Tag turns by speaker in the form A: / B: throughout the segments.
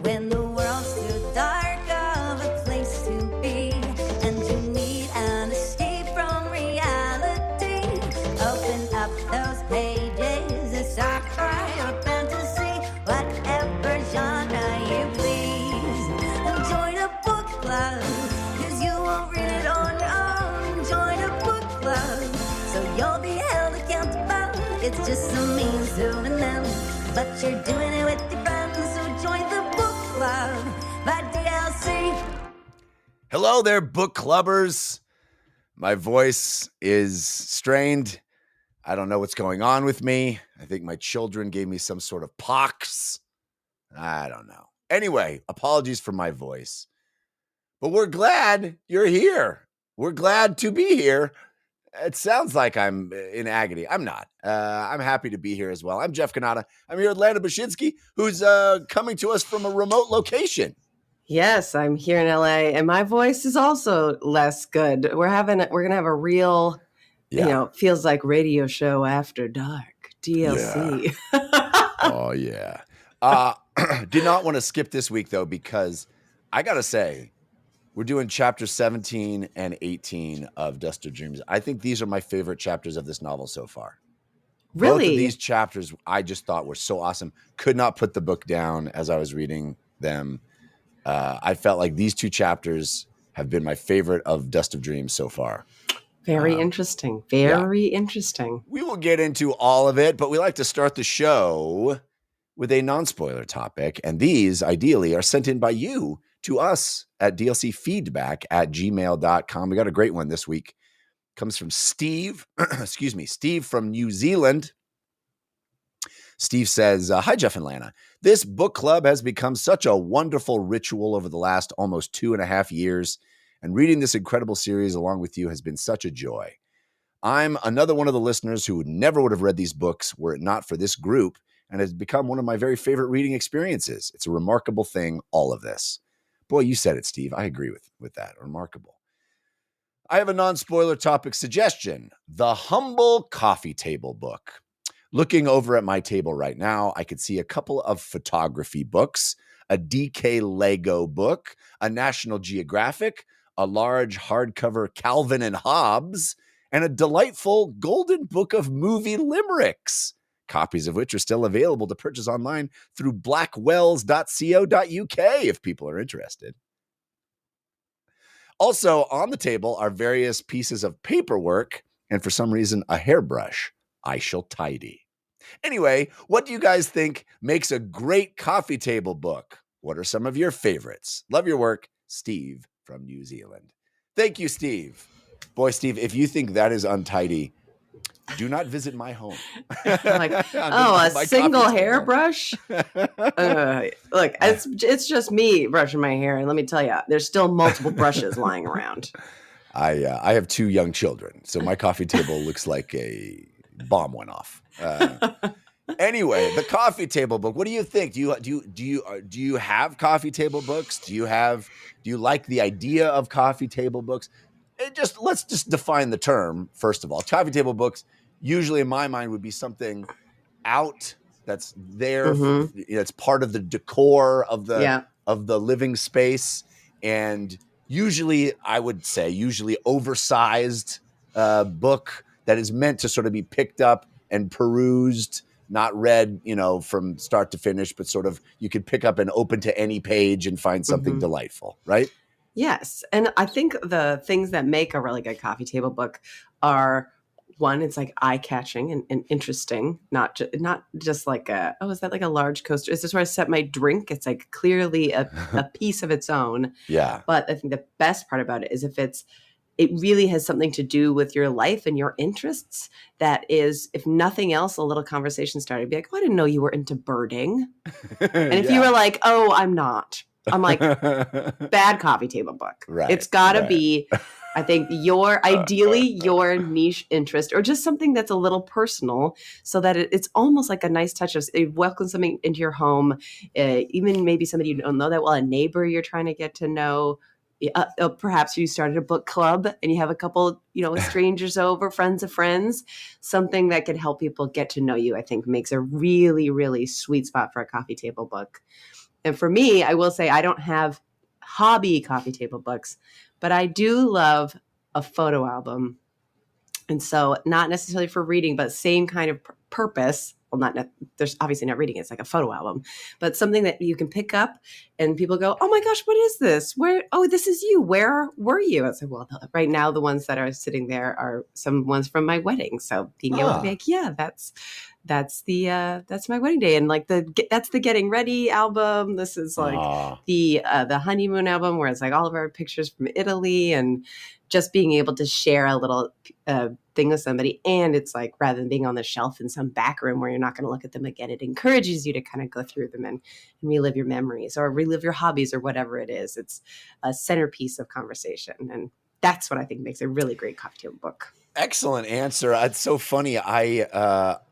A: when the world's too dark of a place to be, and you need an escape from reality. Open up those pages, it's sci-fi or fantasy, whatever genre you please. And join a book club, 'cause you won't read it on your own. Join a book club, so you'll be held accountable. It's just a means to an end, but you're doing it with your friends, so join the book club by DLC.
B: Hello there, book clubbers. My voice is strained. I don't know what's going on with me. I think my children gave me some sort of pox. I don't know. Anyway, apologies for my voice. But we're glad you're here. We're glad to be here. It sounds like I'm in agony. I'm not. I'm happy to be here as well. I'm Jeff Kanata. I'm here with Lana Bachynski, who's coming to us from a remote location.
C: Yes, I'm here in LA, and my voice is also less good. We're gonna have a real, feels like radio show after dark DLC.
B: Yeah. Oh yeah. Did not want to skip this week though, because I gotta say, we're doing chapters 17 and 18 of Dust of Dreams. I think these are my favorite chapters of this novel so far.
C: Really?
B: Both of these chapters I just thought were so awesome. Could not put the book down as I was reading them. I felt like these two chapters have been my favorite of Dust of Dreams so far.
C: Very interesting. Very interesting.
B: We will get into all of it, but we like to start the show with a non-spoiler topic. And these, ideally, are sent in by you to us at dlcfeedback@gmail.com. We got a great one this week. Comes from Steve. Steve from New Zealand. Steve says, hi, Jeff and Lana. This book club has become such a wonderful ritual over the last almost 2.5 years, and reading this incredible series along with you has been such a joy. I'm another one of the listeners who never would have read these books were it not for this group, and has become one of my very favorite reading experiences. It's a remarkable thing, all of this. Boy, you said it, Steve. I agree with that. Remarkable. I have a non-spoiler topic suggestion. The Humble Coffee Table Book. Looking over at my table right now, I could see a couple of photography books, a DK Lego book, a National Geographic, a large hardcover Calvin and Hobbes, and a delightful golden book of movie limericks, copies of which are still available to purchase online through blackwells.co.uk if people are interested. Also on the table are various pieces of paperwork and for some reason a hairbrush. I shall tidy. Anyway, what do you guys think makes a great coffee table book? What are some of your favorites? Love your work, Steve from New Zealand. Thank you, Steve. Boy, Steve, if you think that is untidy, do not visit my home.
C: A single hairbrush? Look, it's just me brushing my hair, and let me tell you, there's still multiple brushes lying around.
B: I have 2 young children, so my coffee table looks like a bomb went off. Anyway, the coffee table book. What do you think? Do you have coffee table books? Do you like the idea of coffee table books? Let's just define the term first of all. Coffee table books, usually in my mind, would be something out that's there. It's part of the decor of the living space, and usually oversized book that is meant to sort of be picked up and perused, not read, from start to finish, but sort of you could pick up and open to any page and find something delightful, right?
C: Yes. And I think the things that make a really good coffee table book are, one, it's like eye-catching and interesting, not just like is that like a large coaster? Is this where I set my drink? It's like clearly a piece of its own.
B: Yeah.
C: But I think the best part about it is it really has something to do with your life and your interests. That is, if nothing else, a little conversation started. Be like, oh, I didn't know you were into birding. And if you were like, oh, I'm not. I'm like, bad coffee table book.
B: Right,
C: it's got to be, I think, your niche interest, or just something that's a little personal, so that it's almost like a nice touch of welcome something into your home. Even maybe somebody you don't know that well, a neighbor you're trying to get to know. Perhaps you started a book club and you have a couple, strangers over, friends of friends. Something that can help people get to know you, I think, makes a really, really sweet spot for a coffee table book. And for me, I will say I don't have hobby coffee table books, but I do love a photo album. And so not necessarily for reading, but same kind of purpose. Well, there's obviously not reading. It's like a photo album, but something that you can pick up and people go, oh my gosh, what is this? This is you. Where were you? I said, well, right now, the ones that are sitting there are some ones from my wedding. So being able to be like, yeah, that's my wedding day. And like that's the getting ready album. This is like the honeymoon album where it's like all of our pictures from Italy, and just being able to share a little thing with somebody. And it's like, rather than being on the shelf in some back room where you're not going to look at them again, it encourages you to kind of go through them and relive your memories or relive your hobbies or whatever it is. It's a centerpiece of conversation. And that's what I think makes a really great coffee table book.
B: Excellent answer. It's so funny.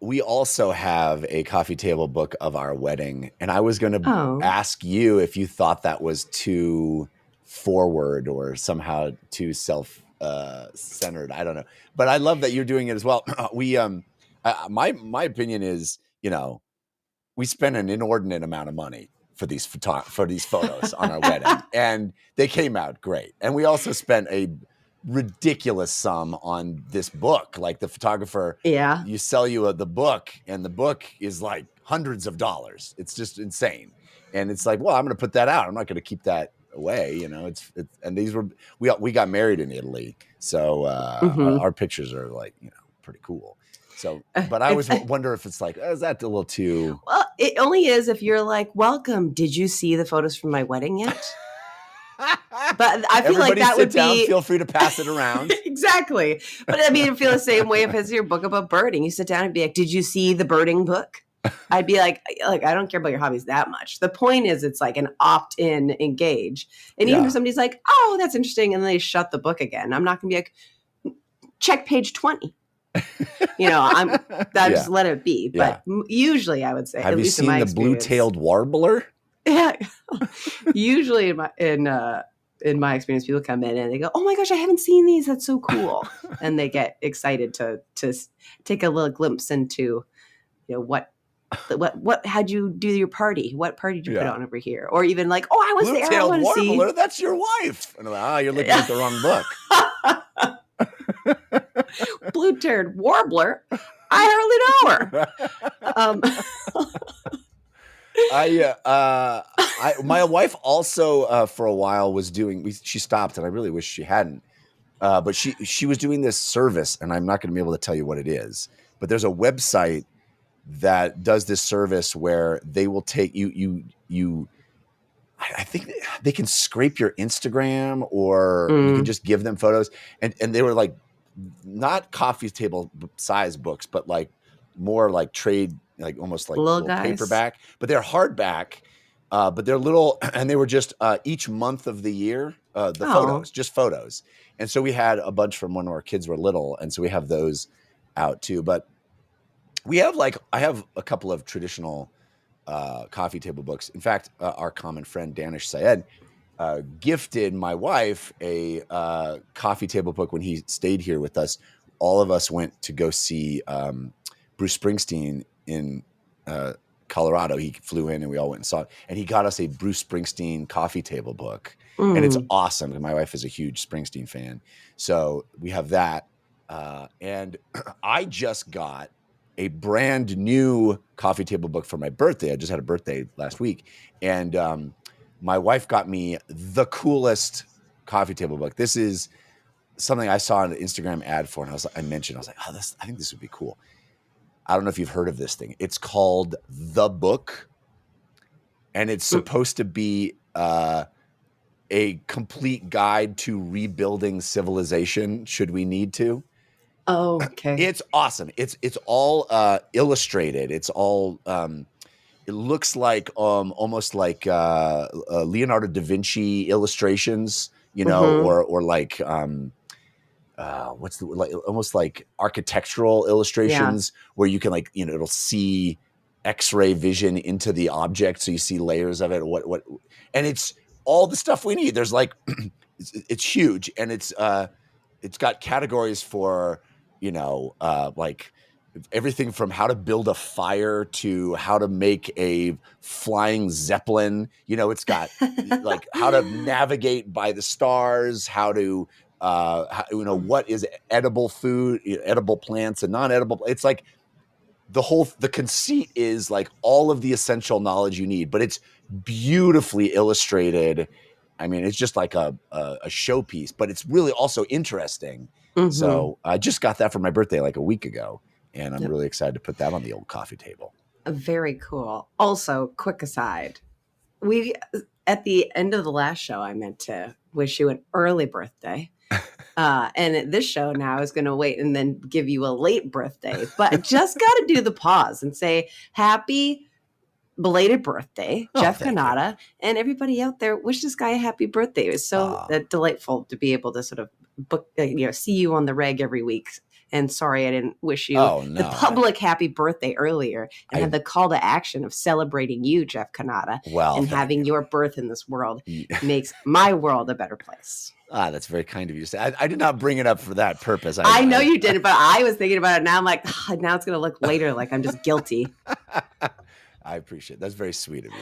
B: We also have a coffee table book of our wedding, and I was going to ask you if you thought that was too forward or somehow too self-centered. I don't know, but I love that you're doing it as well. My opinion is, we spent an inordinate amount of money for these photos on our wedding, and they came out great. And we also spent a ridiculous sum on this book. Like the photographer, you sell you the book, and the book is like hundreds of dollars. It's just insane. And it's like, well, I'm going to put that out. I'm not going to keep that away. And these were, we got married in Italy. So our pictures are like, pretty cool. So, but I always wonder if it's like, is that a little too?
C: Well, it only is if you're like, welcome. Did you see the photos from my wedding yet? But I feel like that would be.
B: Feel free to pass it around.
C: Exactly. But I mean, I feel the same way if it's your book about birding. You sit down and be like, did you see the birding book? I'd be like, I don't care about your hobbies that much. The point is, it's like an opt-in engage. And even if somebody's like, oh, that's interesting, and then they shut the book again, I'm not going to be like, check page 20. I just let it be. But usually I would say,
B: have you seen the blue-tailed warbler?
C: Yeah. Usually in my experience, people come in and they go, oh my gosh, I haven't seen these. That's so cool. And they get excited to take a little glimpse into, how'd you do your party? What party did you put on over here? Or even like, oh, I was there. I want to see.
B: Warbler, that's your wife. And I'm like, you're looking at the wrong book.
C: Blue-tailed warbler. I hardly know
B: her. My wife also for a while was doing. She stopped, and I really wish she hadn't. But she was doing this service, and I'm not going to be able to tell you what it is. But there's a website that does this service where they will take you. I think they can scrape your Instagram, or you can just give them photos, and they were like not coffee table size books, but like more like trade. Like almost like little paperback, but they're hardback, but they're little, and they were just each month of the year, photos, just photos. And so we had a bunch from when our kids were little, and so we have those out too. But we have I have a couple of traditional coffee table books. In fact, our common friend Danish Syed gifted my wife a coffee table book when he stayed here with us. All of us went to go see Bruce Springsteen in Colorado. He flew in and we all went and saw it. And he got us a Bruce Springsteen coffee table book. And it's awesome. And my wife is a huge Springsteen fan. So we have that. And I just got a brand new coffee table book for my birthday. I just had a birthday last week. And my wife got me the coolest coffee table book. This is something I saw an Instagram ad for. And I mentioned, I think this would be cool. I don't know if you've heard of this thing. It's called The Book, and it's supposed to be a complete guide to rebuilding civilization should we need to.
C: Oh, okay.
B: It's awesome. It's all illustrated. It's all it looks like almost like Leonardo da Vinci illustrations, or like almost like architectural illustrations where you can it'll see X-ray vision into the object, so you see layers of it. And it's all the stuff we need. There's it's huge, and it's got categories for like everything from how to build a fire to how to make a flying zeppelin. It's got like how to navigate by the stars, how to what is edible food, edible plants and non-edible. It's like the conceit is like all of the essential knowledge you need, but it's beautifully illustrated. I mean, it's just like a showpiece, but it's really also interesting.
C: Mhm.
B: So I just got that for my birthday like a week ago, and I'm
C: Yep.
B: really excited to put that on the old coffee table.
C: Very cool. Also, quick aside, we at the end of the last show, I meant to wish you an early birthday. And at this show now is going to wait and then give you a late birthday, but I just got to do the pause and say happy belated birthday,
B: Oh,
C: Jeff
B: thank you.
C: Kanata, and everybody out there. Wish this guy a happy birthday. It was so delightful to be able to sort of see you on the reg every week. And sorry, I didn't wish you the public happy birthday earlier and had the call to action of celebrating you, Jeff Kanata, and having your birth in this world makes my world a better place.
B: That's very kind of you to say. I did not bring it up for that purpose.
C: I know you didn't, but I was thinking about it. Now I'm like, now it's going to look later like I'm just guilty.
B: I appreciate it. That's very sweet of you.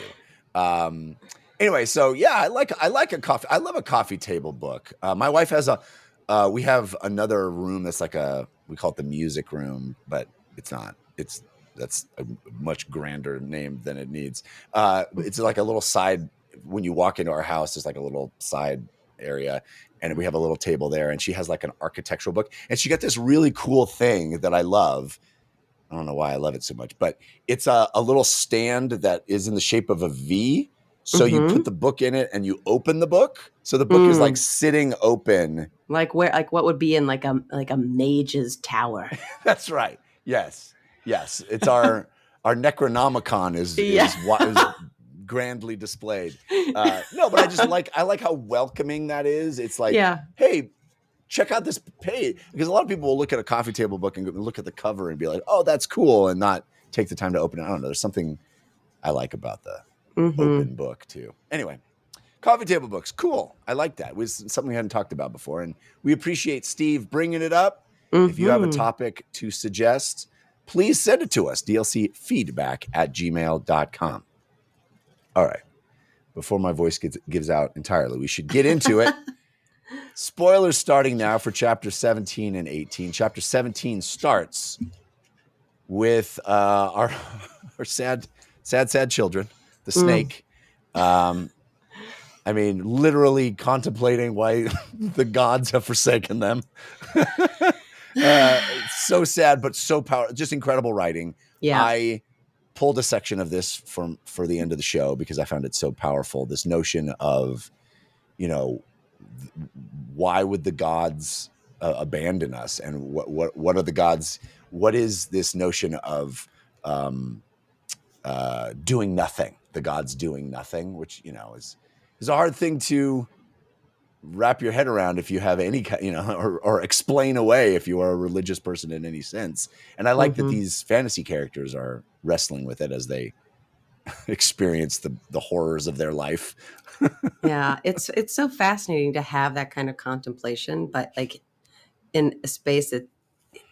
B: Anyway, so yeah, I like a coffee. I love a coffee table book. My wife has we have another room that's like we call it the music room, but it's not. That's a much grander name than it needs. It's like a little side, when you walk into our house, there's like a little side area, and we have a little table there, and she has like an architectural book, and she got this really cool thing that I love. I don't know why I love it so much, but it's a little stand that is in the shape of a V. So you put the book in it and you open the book. So the book is like sitting open.
C: Like what would be in like a mage's tower. That's
B: right. Yes. It's our Necronomicon is grandly displayed. No, but I like how welcoming that is. It's like, hey, check out this page, because a lot of people will look at a coffee table book and look at the cover and be like, oh, that's cool, and not take the time to open it. I don't know. There's something I like about the open book too. Anyway, coffee table books. Cool. I like that. It was something we hadn't talked about before, and we appreciate Steve bringing it up. If you have a topic to suggest, please send it to us, dlcfeedback@gmail.com. All right. Before my voice gives out entirely, we should get into it. Spoilers starting now for chapter 17 and 18. Chapter 17 starts with our sad children, the snake. I mean, literally contemplating why the gods have forsaken them. So sad, but so powerful. Just incredible writing. Yeah. I pulled a section of this for the end of the show because I found it so powerful. This notion of, why would the gods abandon us, and what are the gods? What is this notion of doing nothing? The gods doing nothing, which is a hard thing to wrap your head around if you have any or explain away if you are a religious person in any sense. And I like that these fantasy characters are wrestling with it as they experience the horrors of their life.
C: Yeah, it's so fascinating to have that kind of contemplation, but like in a space that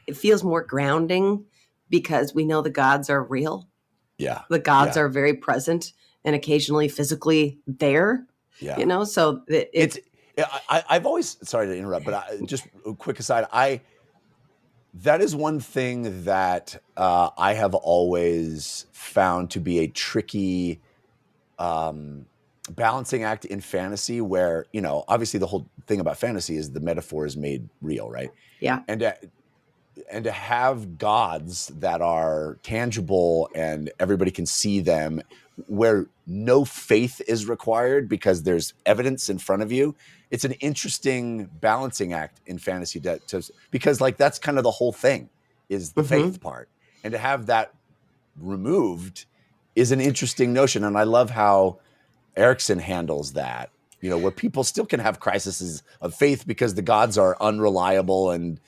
C: it feels more grounding because we know the gods are real.
B: Yeah.
C: The gods are very present and occasionally physically there. Yeah. So
B: I've always, sorry to interrupt, but just a quick aside, that is one thing that I have always found to be a tricky balancing act in fantasy, where obviously the whole thing about fantasy is the metaphor is made real, right?
C: Yeah.
B: And to have gods that are tangible and everybody can see them, where no faith is required because there's evidence in front of you, it's an interesting balancing act in fantasy because like that's kind of the whole thing is the faith part, and to have that removed is an interesting notion. And I love how Erikson handles that, where people still can have crises of faith because the gods are unreliable and,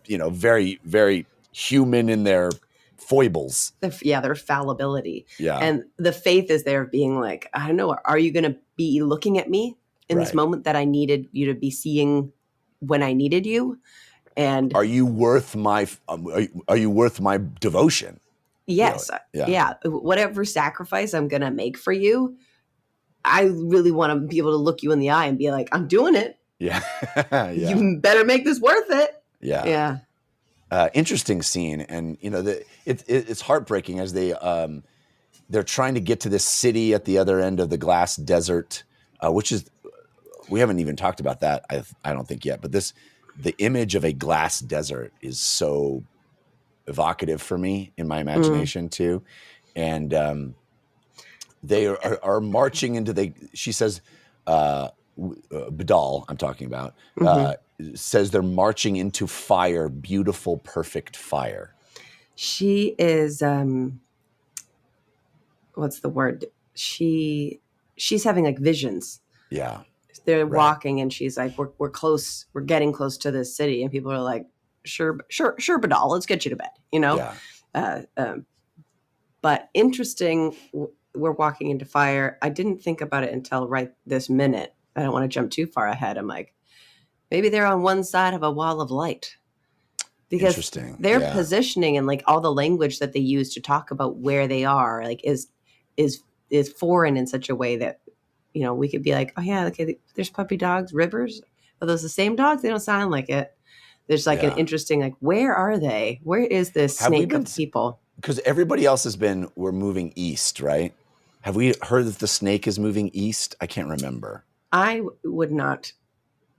B: very, very human in their foibles.
C: Their fallibility.
B: Yeah.
C: And the faith is there being like, I don't know, are you going to be looking at me in this moment that I needed you to be seeing when I needed you? And
B: are you worth my are you worth my devotion?
C: yes,
B: Really?
C: yeah, whatever sacrifice I'm gonna make for you, I really want to be able to look you in the eye and be like, I'm doing it.
B: Yeah. Yeah.
C: You better make this worth it.
B: Yeah.
C: Yeah.
B: Interesting scene, and it's heartbreaking as they're trying to get to this city at the other end of the glass desert, which is, we haven't even talked about that. I don't think yet, but the image of a glass desert is so evocative for me in my imagination too, and they are marching into she says, Badal, I'm talking about, says they're marching into fire, beautiful, perfect fire.
C: She is, what's the word? She's having like visions.
B: Yeah.
C: They're walking and she's like, we're close. We're getting close to this city. And people are like, sure, Badal, let's get you to bed,
B: Yeah.
C: But interesting. We're walking into fire. I didn't think about it until right this minute. I don't want to jump too far ahead. I'm like, maybe they're on one side of a wall of light, because their positioning and like all the language that they use to talk about where they are, like is foreign in such a way that, we could be like, oh yeah, okay, there's puppy dogs, rivers. Are those the same dogs? They don't sound like it. There's like an interesting, like, where are they? Where is this snake of people?
B: Because everybody else we're moving east, right? Have we heard that the snake is moving east? I can't remember.
C: I would not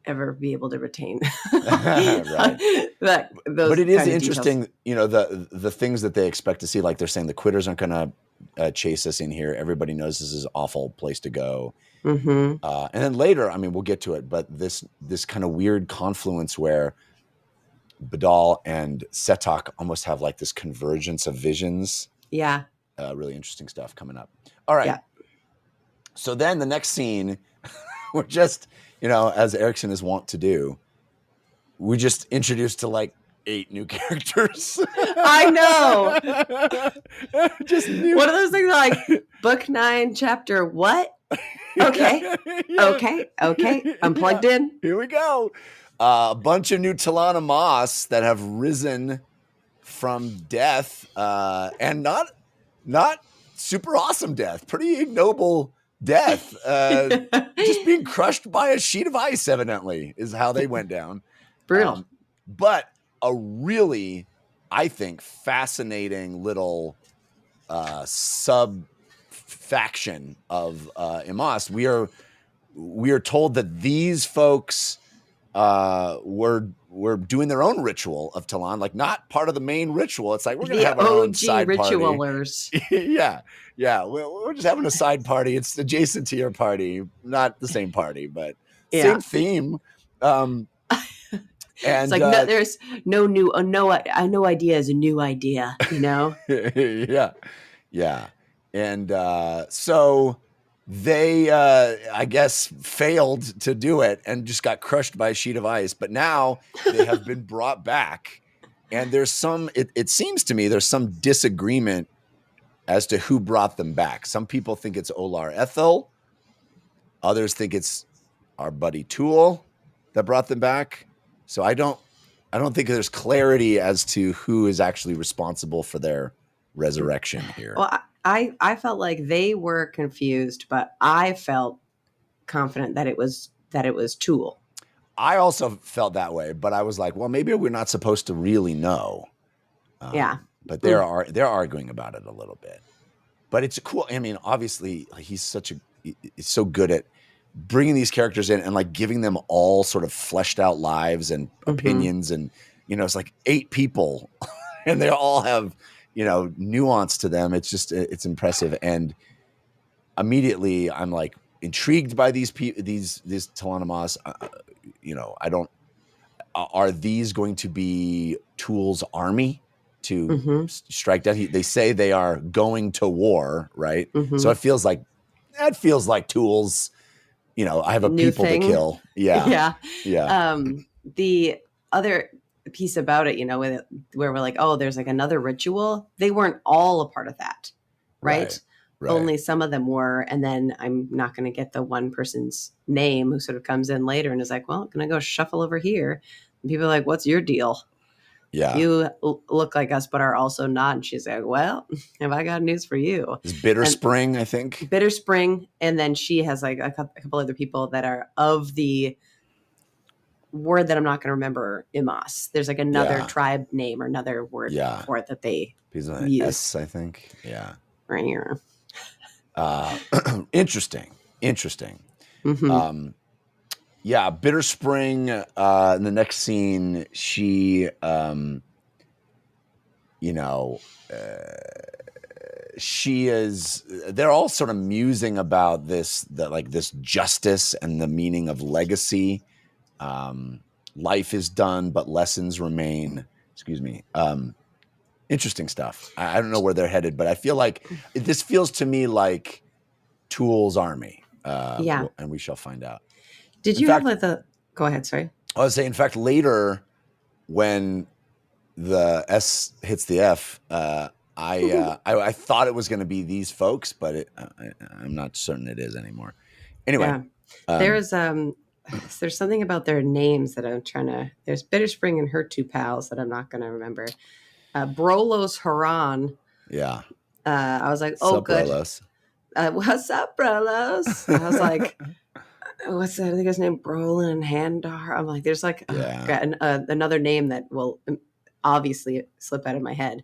C: ever be able to retain
B: right. But it is interesting,
C: details.
B: the things that they expect to see, like they're saying the quitters aren't going to chase us in here. Everybody knows this is an awful place to go. And then later, I mean, we'll get to it, but this kind of weird confluence where Badal and Setak almost have like this convergence of visions.
C: Yeah.
B: Really interesting stuff coming up. All right.
C: Yeah.
B: So then the next scene, we're just, as Erikson is wont to do, we just introduced to like 8 new characters.
C: I know.
B: Just new.
C: One of those things like book 9, chapter what? Okay. Okay. I'm plugged in.
B: Here we go. A bunch of new Talana Moss that have risen from death, and not super awesome death. Pretty ignoble death. Just being crushed by a sheet of ice, evidently, is how they went down.
C: Brutal.
B: But a really, I think, fascinating little sub faction of Imas. We are told that these folks were doing their own ritual of Talon, like not part of the main ritual. It's like we're gonna have our own side
C: ritualers.
B: Party. yeah. We're just having a side party. It's adjacent to your party, not the same party, but same theme. And
C: it's like there's no new, no idea is a new idea,
B: yeah. And so they, I guess, failed to do it and just got crushed by a sheet of ice. But now they have been brought back, and there's it seems to me there's some disagreement as to who brought them back. Some people think it's Olar Ethel. Others think it's our buddy Tool that brought them back. So I don't think there's clarity as to who is actually responsible for their resurrection here.
C: Well, I felt like they were confused, but I felt confident that it was Tool.
B: I also felt that way, but I was like, well, maybe we're not supposed to really know. But they're arguing about it a little bit. But it's cool. I mean, obviously, he's so good at bringing these characters in and like giving them all sort of fleshed out lives and opinions, and it's like 8 people, and they all have nuance to them. It's just it's impressive, and immediately I'm like intrigued by these Talana Moss. Are these going to be Tool's army to strike down? They say they are going to war, right? So it feels like Tool's. I have a
C: new
B: people
C: thing
B: to kill. Yeah.
C: The other piece about it, where we're like, oh, there's like another ritual. They weren't all a part of that, right? Only some of them were. And then I'm not going to get the one person's name who sort of comes in later and is like, well, I'm going to go shuffle over here. People are like, what's your deal?
B: Yeah.
C: You look like us, but are also not. And she's like, well, have I got news for you?
B: It's Bitter Spring, I think.
C: Bitter Spring. And then she has like a couple other people that are of the word that I'm not going to remember, Imas. There's like another tribe name or another word for it that they use.
B: S, I think. Yeah.
C: Right here.
B: Interesting.
C: Mm-hmm.
B: Yeah, Bitter Spring. In the next scene, she, she is. They're all sort of musing about this justice and the meaning of legacy. Life is done, but lessons remain. Excuse me. Interesting stuff. I don't know where they're headed, but I feel like this feels to me like Tool's army. And we shall find out.
C: Did you have like the? Go ahead. Sorry.
B: I was saying, in fact, later when the S hits the F, I thought it was going to be these folks, but I'm not certain it is anymore. Anyway,
C: there's something about their names that I'm trying to. There's Bitter Spring and her two pals that I'm not going to remember. Brolos Haran.
B: Yeah.
C: I was like, oh, good.
B: Brolos?
C: What's up, Brolos? I was like, what's that? I think his name Brolin and Handar. I'm like, there's like another name that will obviously slip out of my head.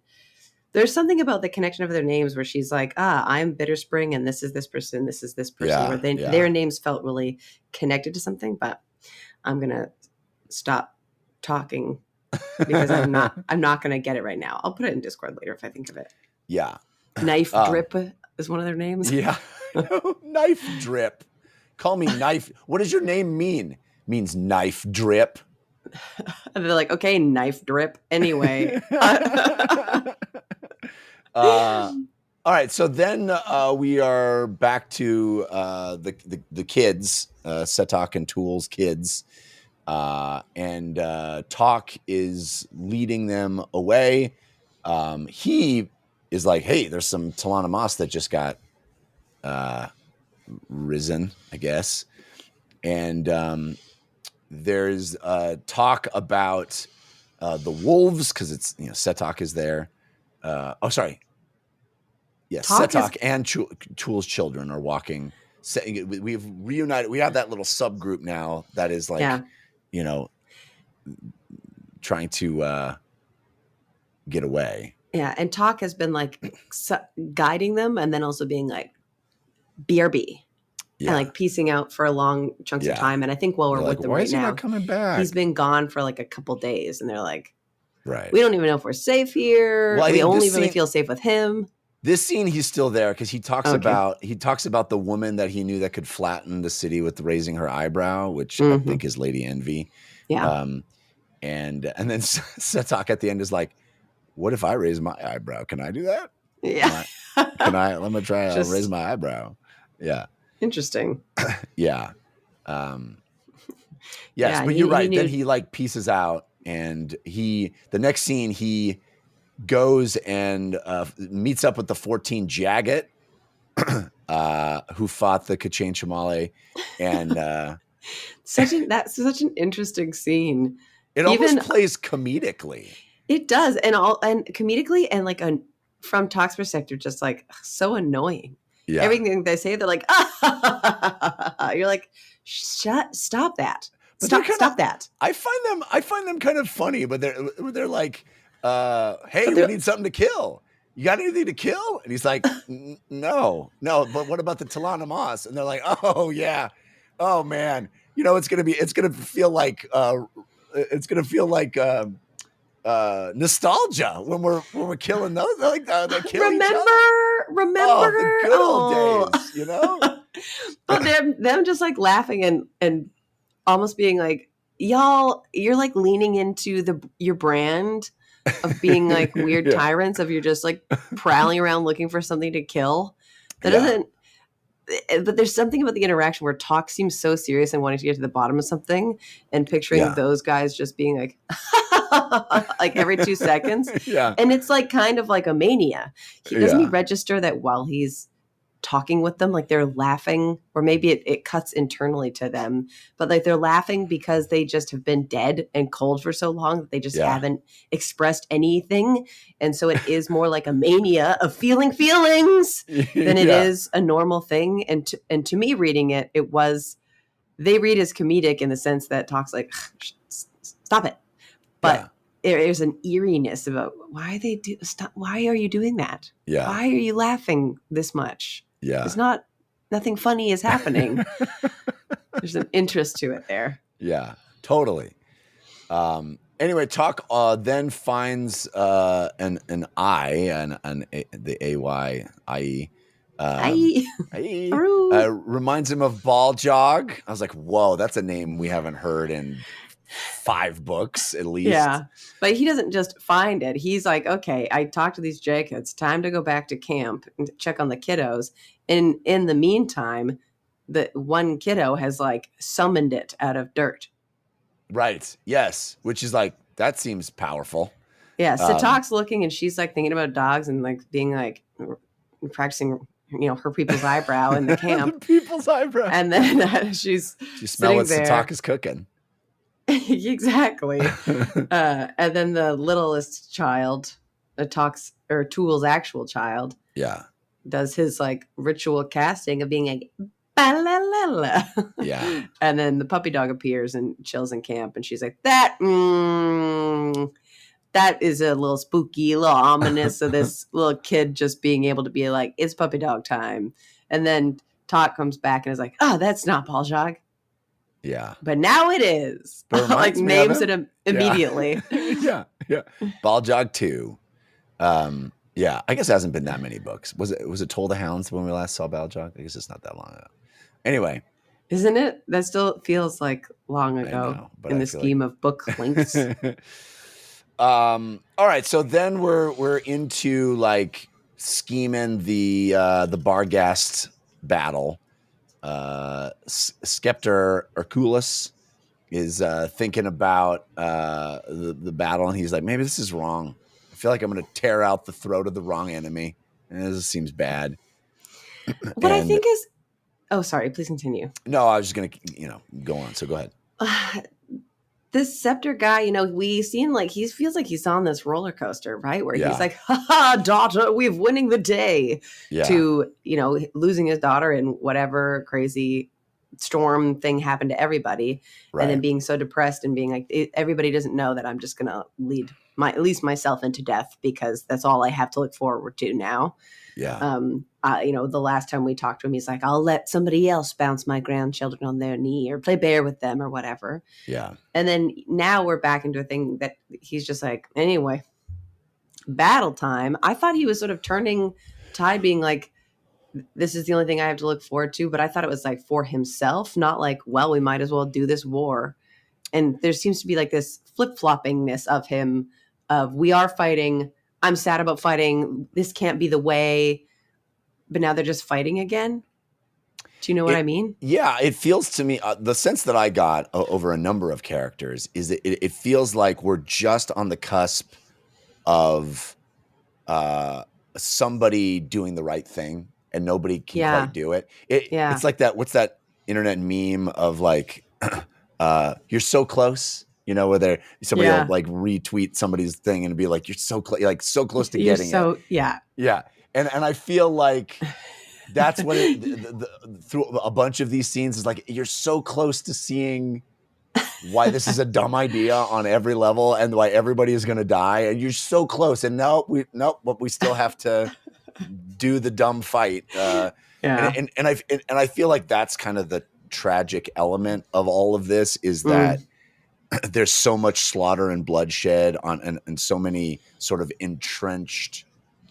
C: There's something about the connection of their names where she's like, I'm Bitter Spring and this is this person, this is this person. Where their names felt really connected to something, but I'm going to stop talking because I'm not going to get it right now. I'll put it in Discord later if I think of it.
B: Yeah.
C: Knife Drip is one of their names.
B: Yeah. Knife Drip. Call me Knife. What does your name mean? Means Knife Drip.
C: And they're like, okay, Knife Drip. Anyway.
B: All right. So then we are back to the kids, Setok and Tool's kids. And Talk is leading them away. He is like, hey, there's some Talana Moss that just got risen, I guess. And there's talk about the wolves, because it's, Setok is there. Sorry. Yes, Setok and Tool's children are walking. We've reunited. We have that little subgroup now that is like, trying to get away.
C: Yeah, and Talk has been like guiding them, and then also being like BRB, and like piecing out for long chunks of time. And I think while we're with them right now,
B: not coming back?
C: He's been gone for like a couple days, and they're like,
B: right,
C: we don't even know if we're safe here.
B: Well,
C: we only really feel safe with him.
B: This scene, he's still there because he talks about the woman that he knew that could flatten the city with raising her eyebrow, which I think is Lady Envy.
C: Yeah.
B: And then Setok at the end is like, what if I raise my eyebrow? Can I do that?
C: Yeah.
B: Let me try to raise my eyebrow. Yeah.
C: Interesting.
B: Yeah. Yes, but you're right. Then he like pieces out, and the next scene he goes and meets up with the 14 Jaghut, who fought the Kachain Shamale, and
C: that's such an interesting scene.
B: It almost plays comedically.
C: It does, and comedically, and like from Talk's perspective, just like so annoying. Yeah. Everything they say, they're like, you're like, stop that. Stop that.
B: I find them kind of funny, but they're like, hey, we need something to kill. You got anything to kill? And he's like, no, but what about the Talana Moss? And they're like, oh yeah, oh man, it's gonna feel like nostalgia when we're killing those. They're like, they're killing each other.
C: Remember
B: the good old days,
C: But them just like laughing and almost being like, y'all, you're like leaning into your brand of being like weird tyrants, of you're just like prowling around looking for something to kill. That doesn't. But there's something about the interaction where Talk seems so serious and wanting to get to the bottom of something, and picturing those guys just being like, like every 2 seconds.
B: Yeah.
C: And it's like kind of like a mania. Doesn't he register that while he's talking with them, like they're laughing, or maybe it cuts internally to them, but like they're laughing because they just have been dead and cold for so long that they just haven't expressed anything. And so it is more like a mania of feeling feelings than it is a normal thing. And to me reading it, they read as comedic in the sense that talks like, stop it. But there's an eeriness about why are you doing that?
B: Yeah.
C: Why are you laughing this much?
B: Yeah.
C: It's nothing funny is happening. There's an interest to it there.
B: Yeah, totally. Anyway, Talk then finds an the AYIE. Reminds him of Baljog. I was like, whoa, that's a name we haven't heard in 5 books at least.
C: Yeah, but he doesn't just find it. He's like, okay, I talked to these Jaghuts. Time to go back to camp and check on the kiddos. And in the meantime, the one kiddo has like summoned it out of dirt.
B: Right. Yes. Which is like, that seems powerful.
C: Yeah. Satak's looking and she's like thinking about dogs and like being like practicing, her people's eyebrow in the camp.
B: The people's eyebrow.
C: And then she
B: smell what Satak is cooking.
C: Exactly. And then the littlest child, Tool's actual child, does his like ritual casting of being like, ba-la-la-la.
B: Yeah.
C: And then the puppy dog appears and chills in camp, and she's like, that is a little spooky, a little ominous of this little kid just being able to be like, it's puppy dog time. And then Tot comes back and is like, oh, that's not Baljog.
B: Yeah.
C: But now it is. Like names it immediately.
B: Yeah. Baljog 2. Yeah, I guess it hasn't been that many books. Was it Toll the Hounds when we last saw Baljog? I guess it's not that long ago. Anyway.
C: Isn't it? That still feels like long ago in the scheme of book lengths.
B: All right, so then we're into like scheming the Barghast battle. Skeptor Hercules is thinking about the battle, and he's like, maybe this is wrong. I feel like I'm going to tear out the throat of the wrong enemy, and this seems bad.
C: What I think is, oh, sorry, please continue.
B: No, I was just going to, go on. So go ahead.
C: This Scepter guy, we seen like he feels like he's on this roller coaster, right? Where he's like, ha ha, daughter, we've winning the day. Yeah. To, losing his daughter in whatever crazy storm thing happened to everybody. Right. And then being so depressed and being like, everybody doesn't know that I'm just going to lead at least myself into death because that's all I have to look forward to now.
B: Yeah.
C: The last time we talked to him, he's like, I'll let somebody else bounce my grandchildren on their knee or play bear with them or whatever.
B: Yeah.
C: And then now we're back into a thing that he's just like, anyway, battle time. I thought he was sort of turning tide, being like, this is the only thing I have to look forward to. But I thought it was like for himself, not like, well, we might as well do this war. And there seems to be like this flip-floppingness of him of we are fighting. I'm sad about fighting. This can't be the way. But now they're just fighting again. Do you know what I mean?
B: Yeah, it feels to me, the sense that I got over a number of characters is that it feels like we're just on the cusp of somebody doing the right thing and nobody can quite do it. It's like that, what's that internet meme of like, you're so close? Where somebody will like retweet somebody's thing and be like, "You're so close, so close to getting it." Yeah. And I feel like that's what through a bunch of these scenes is like. You're so close to seeing why this is a dumb idea on every level and why everybody is going to die, and you're so close. And but we still have to do the dumb fight. And I feel like that's kind of the tragic element of all of this is that. There's so much slaughter and bloodshed and so many sort of entrenched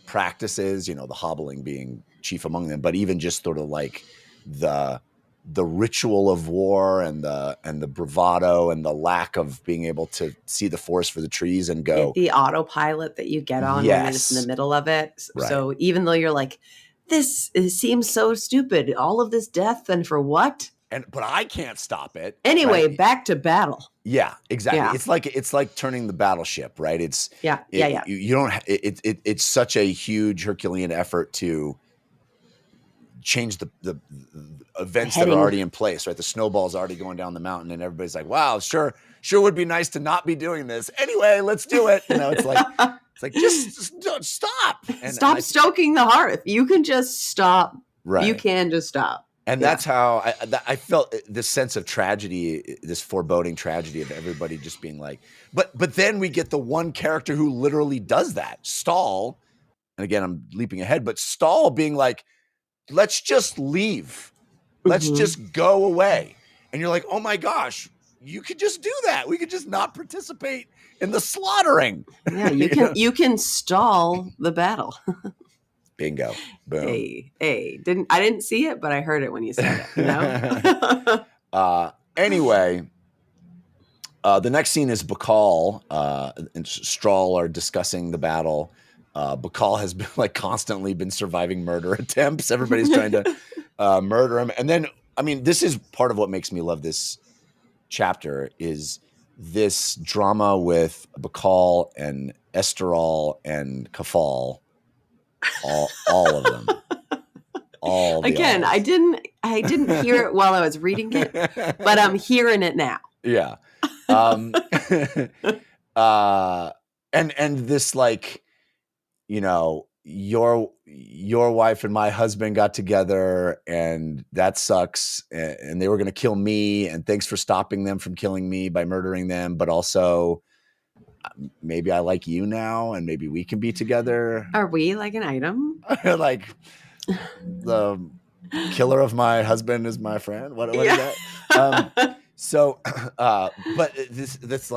B: practices, the hobbling being chief among them, but even just sort of like the ritual of war and the bravado and the lack of being able to see the forest for the trees and go.
C: The autopilot that you get on when you're just in the middle of it. Right. So even though you're like, this seems so stupid, all of this death and for what?
B: But I can't stop it.
C: Anyway, back to battle.
B: Yeah, exactly. Yeah. It's like turning the battleship, right? It's You don't. It's such a huge Herculean effort to change the events that
C: heading.
B: are already in place, right? The snowball's already going down the mountain, and everybody's like, "Wow, sure would be nice to not be doing this. Anyway, let's do it." It's like just don't stop.
C: Stop stoking the hearth. You can just stop.
B: Right.
C: You can just stop.
B: And that's how I felt this sense of tragedy, this foreboding tragedy of everybody just being like, but then we get the one character who literally does that, Stahl. And again, I'm leaping ahead, but Stahl being like, let's just leave. Let's just go away. And you're like, oh my gosh, you could just do that. We could just not participate in the slaughtering.
C: Yeah, you can stall the battle.
B: Bingo. Boom.
C: Hey, I didn't see it, but I heard it when you said it.
B: Anyway, the next scene is Bacall and Strahl are discussing the battle. Bacall has been constantly been surviving murder attempts. Everybody's trying to murder him. And then, this is part of what makes me love this chapter is this drama with Bacall and Esterol and Kafal. All of them. Again,
C: I didn't hear it while I was reading it, but I'm hearing it now.
B: Yeah. And this your wife and my husband got together and that sucks and they were going to kill me and thanks for stopping them from killing me by murdering them, but also maybe I like you now and maybe we can be together.
C: Are we like an item?
B: Like the killer of my husband is my friend. What is that? But this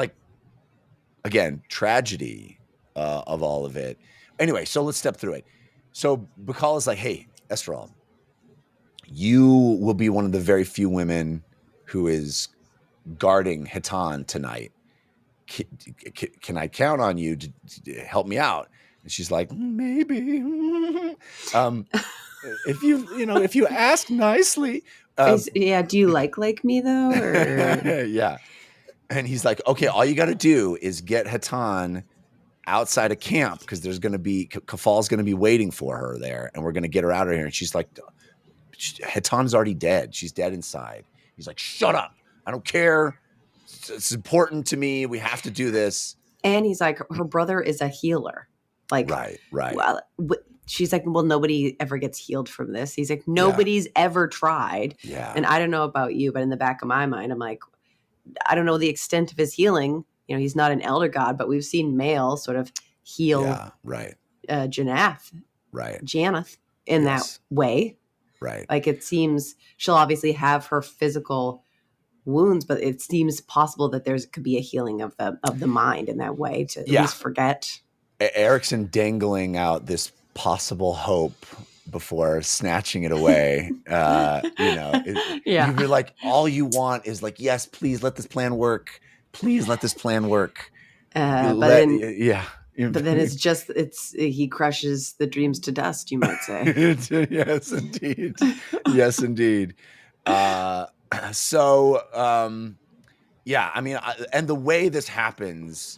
B: again, tragedy of all of it. Anyway, so let's step through it. So Bacall is like, hey, Esterol, you will be one of the very few women who is guarding Hitan tonight. Can I count on you to help me out? And she's like, maybe. If you ask nicely.
C: Do you like me though? Or?
B: Yeah. And he's like, okay, all you got to do is get Hitan outside of camp because there's going to be Kafal's going to be waiting for her there, and we're going to get her out of here. And she's like, Hitan's already dead. She's dead inside. He's like, shut up. I don't care. It's important to me. We have to do this.
C: And he's like, her brother is a healer.
B: Right.
C: Well, she's like, well, nobody ever gets healed from this. He's like, nobody's ever tried.
B: Yeah.
C: And I don't know about you, but in the back of my mind, I'm like, I don't know the extent of his healing. He's not an elder god, but we've seen Mael sort of heal Janeth in that way.
B: Right.
C: Like it seems she'll obviously have her physical wounds, but it seems possible that could be a healing of the mind in that way to at least forget.
B: Erikson dangling out this possible hope before snatching it away. You're like, all you want is like, yes, please let this plan work. Please let this plan work.
C: But then he crushes the dreams to dust, you might say.
B: Yes, indeed. Yes, indeed. And the way this happens,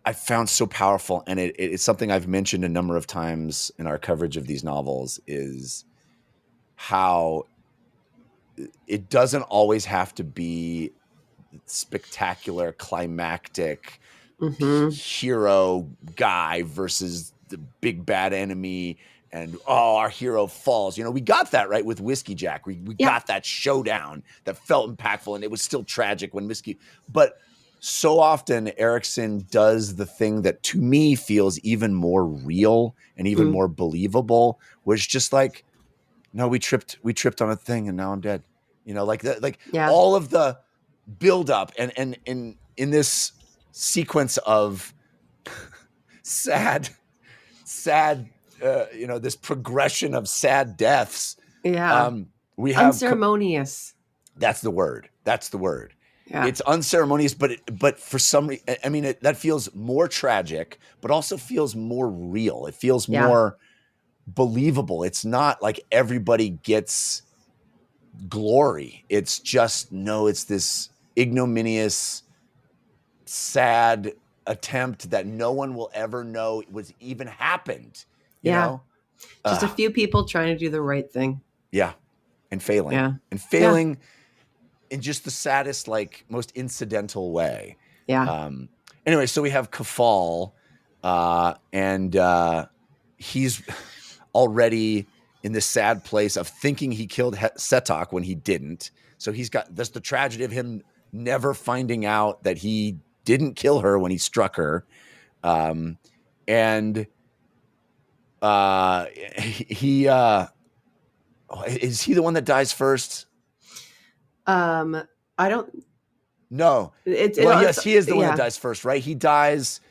B: I found so powerful, and it's something I've mentioned a number of times in our coverage of these novels, is how it doesn't always have to be spectacular, climactic hero guy versus the big bad enemy, and our hero falls. We got that right with Whiskey Jack. We got that showdown that felt impactful, and it was still tragic when but so often Erikson does the thing that to me feels even more real and even more believable, where it's just like, no, we tripped on a thing and now I'm dead. All of the build up and in this sequence of sad, this progression of sad deaths.
C: Yeah.
B: We have
C: unceremonious.
B: That's the word.
C: Yeah.
B: It's unceremonious, but for some reason, that feels more tragic, but also feels more real. It feels more believable. It's not like everybody gets glory. It's just, it's this ignominious, sad attempt that no one will ever know was even happened. You know?
C: Just a few people trying to do the right thing.
B: Yeah. And failing.
C: Yeah.
B: And failing in just the saddest, like most incidental way.
C: Yeah.
B: Anyway, so we have Kafal, and he's already in this sad place of thinking he killed Setok when he didn't. So he's got that's the tragedy of him never finding out that he didn't kill her when he struck her. And he is he the one that dies first?
C: I don't.
B: No. Yes, he is the one that dies first, right? He dies.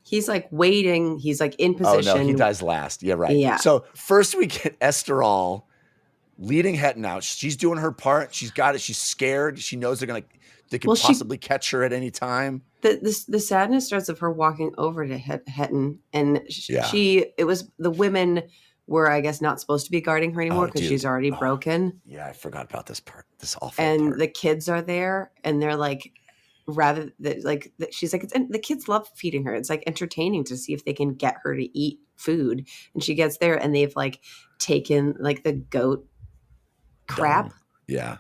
C: He's like waiting. He's like in position.
B: Oh no, he dies last. Yeah, right.
C: Yeah.
B: So first we get Esterol leading Hetton out. She's doing her part. She's got it. She's scared. She knows they could possibly catch her at any time.
C: The sadness starts of her walking over to Hetton, and it was the women were, I guess, not supposed to be guarding her anymore because she's already broken.
B: Yeah, I forgot about this part. This awful
C: and
B: part.
C: The kids are there, and they're like, she's like, the kids love feeding her. It's like entertaining to see if they can get her to eat food. And she gets there, and they've like taken like the goat crap.
B: Yeah.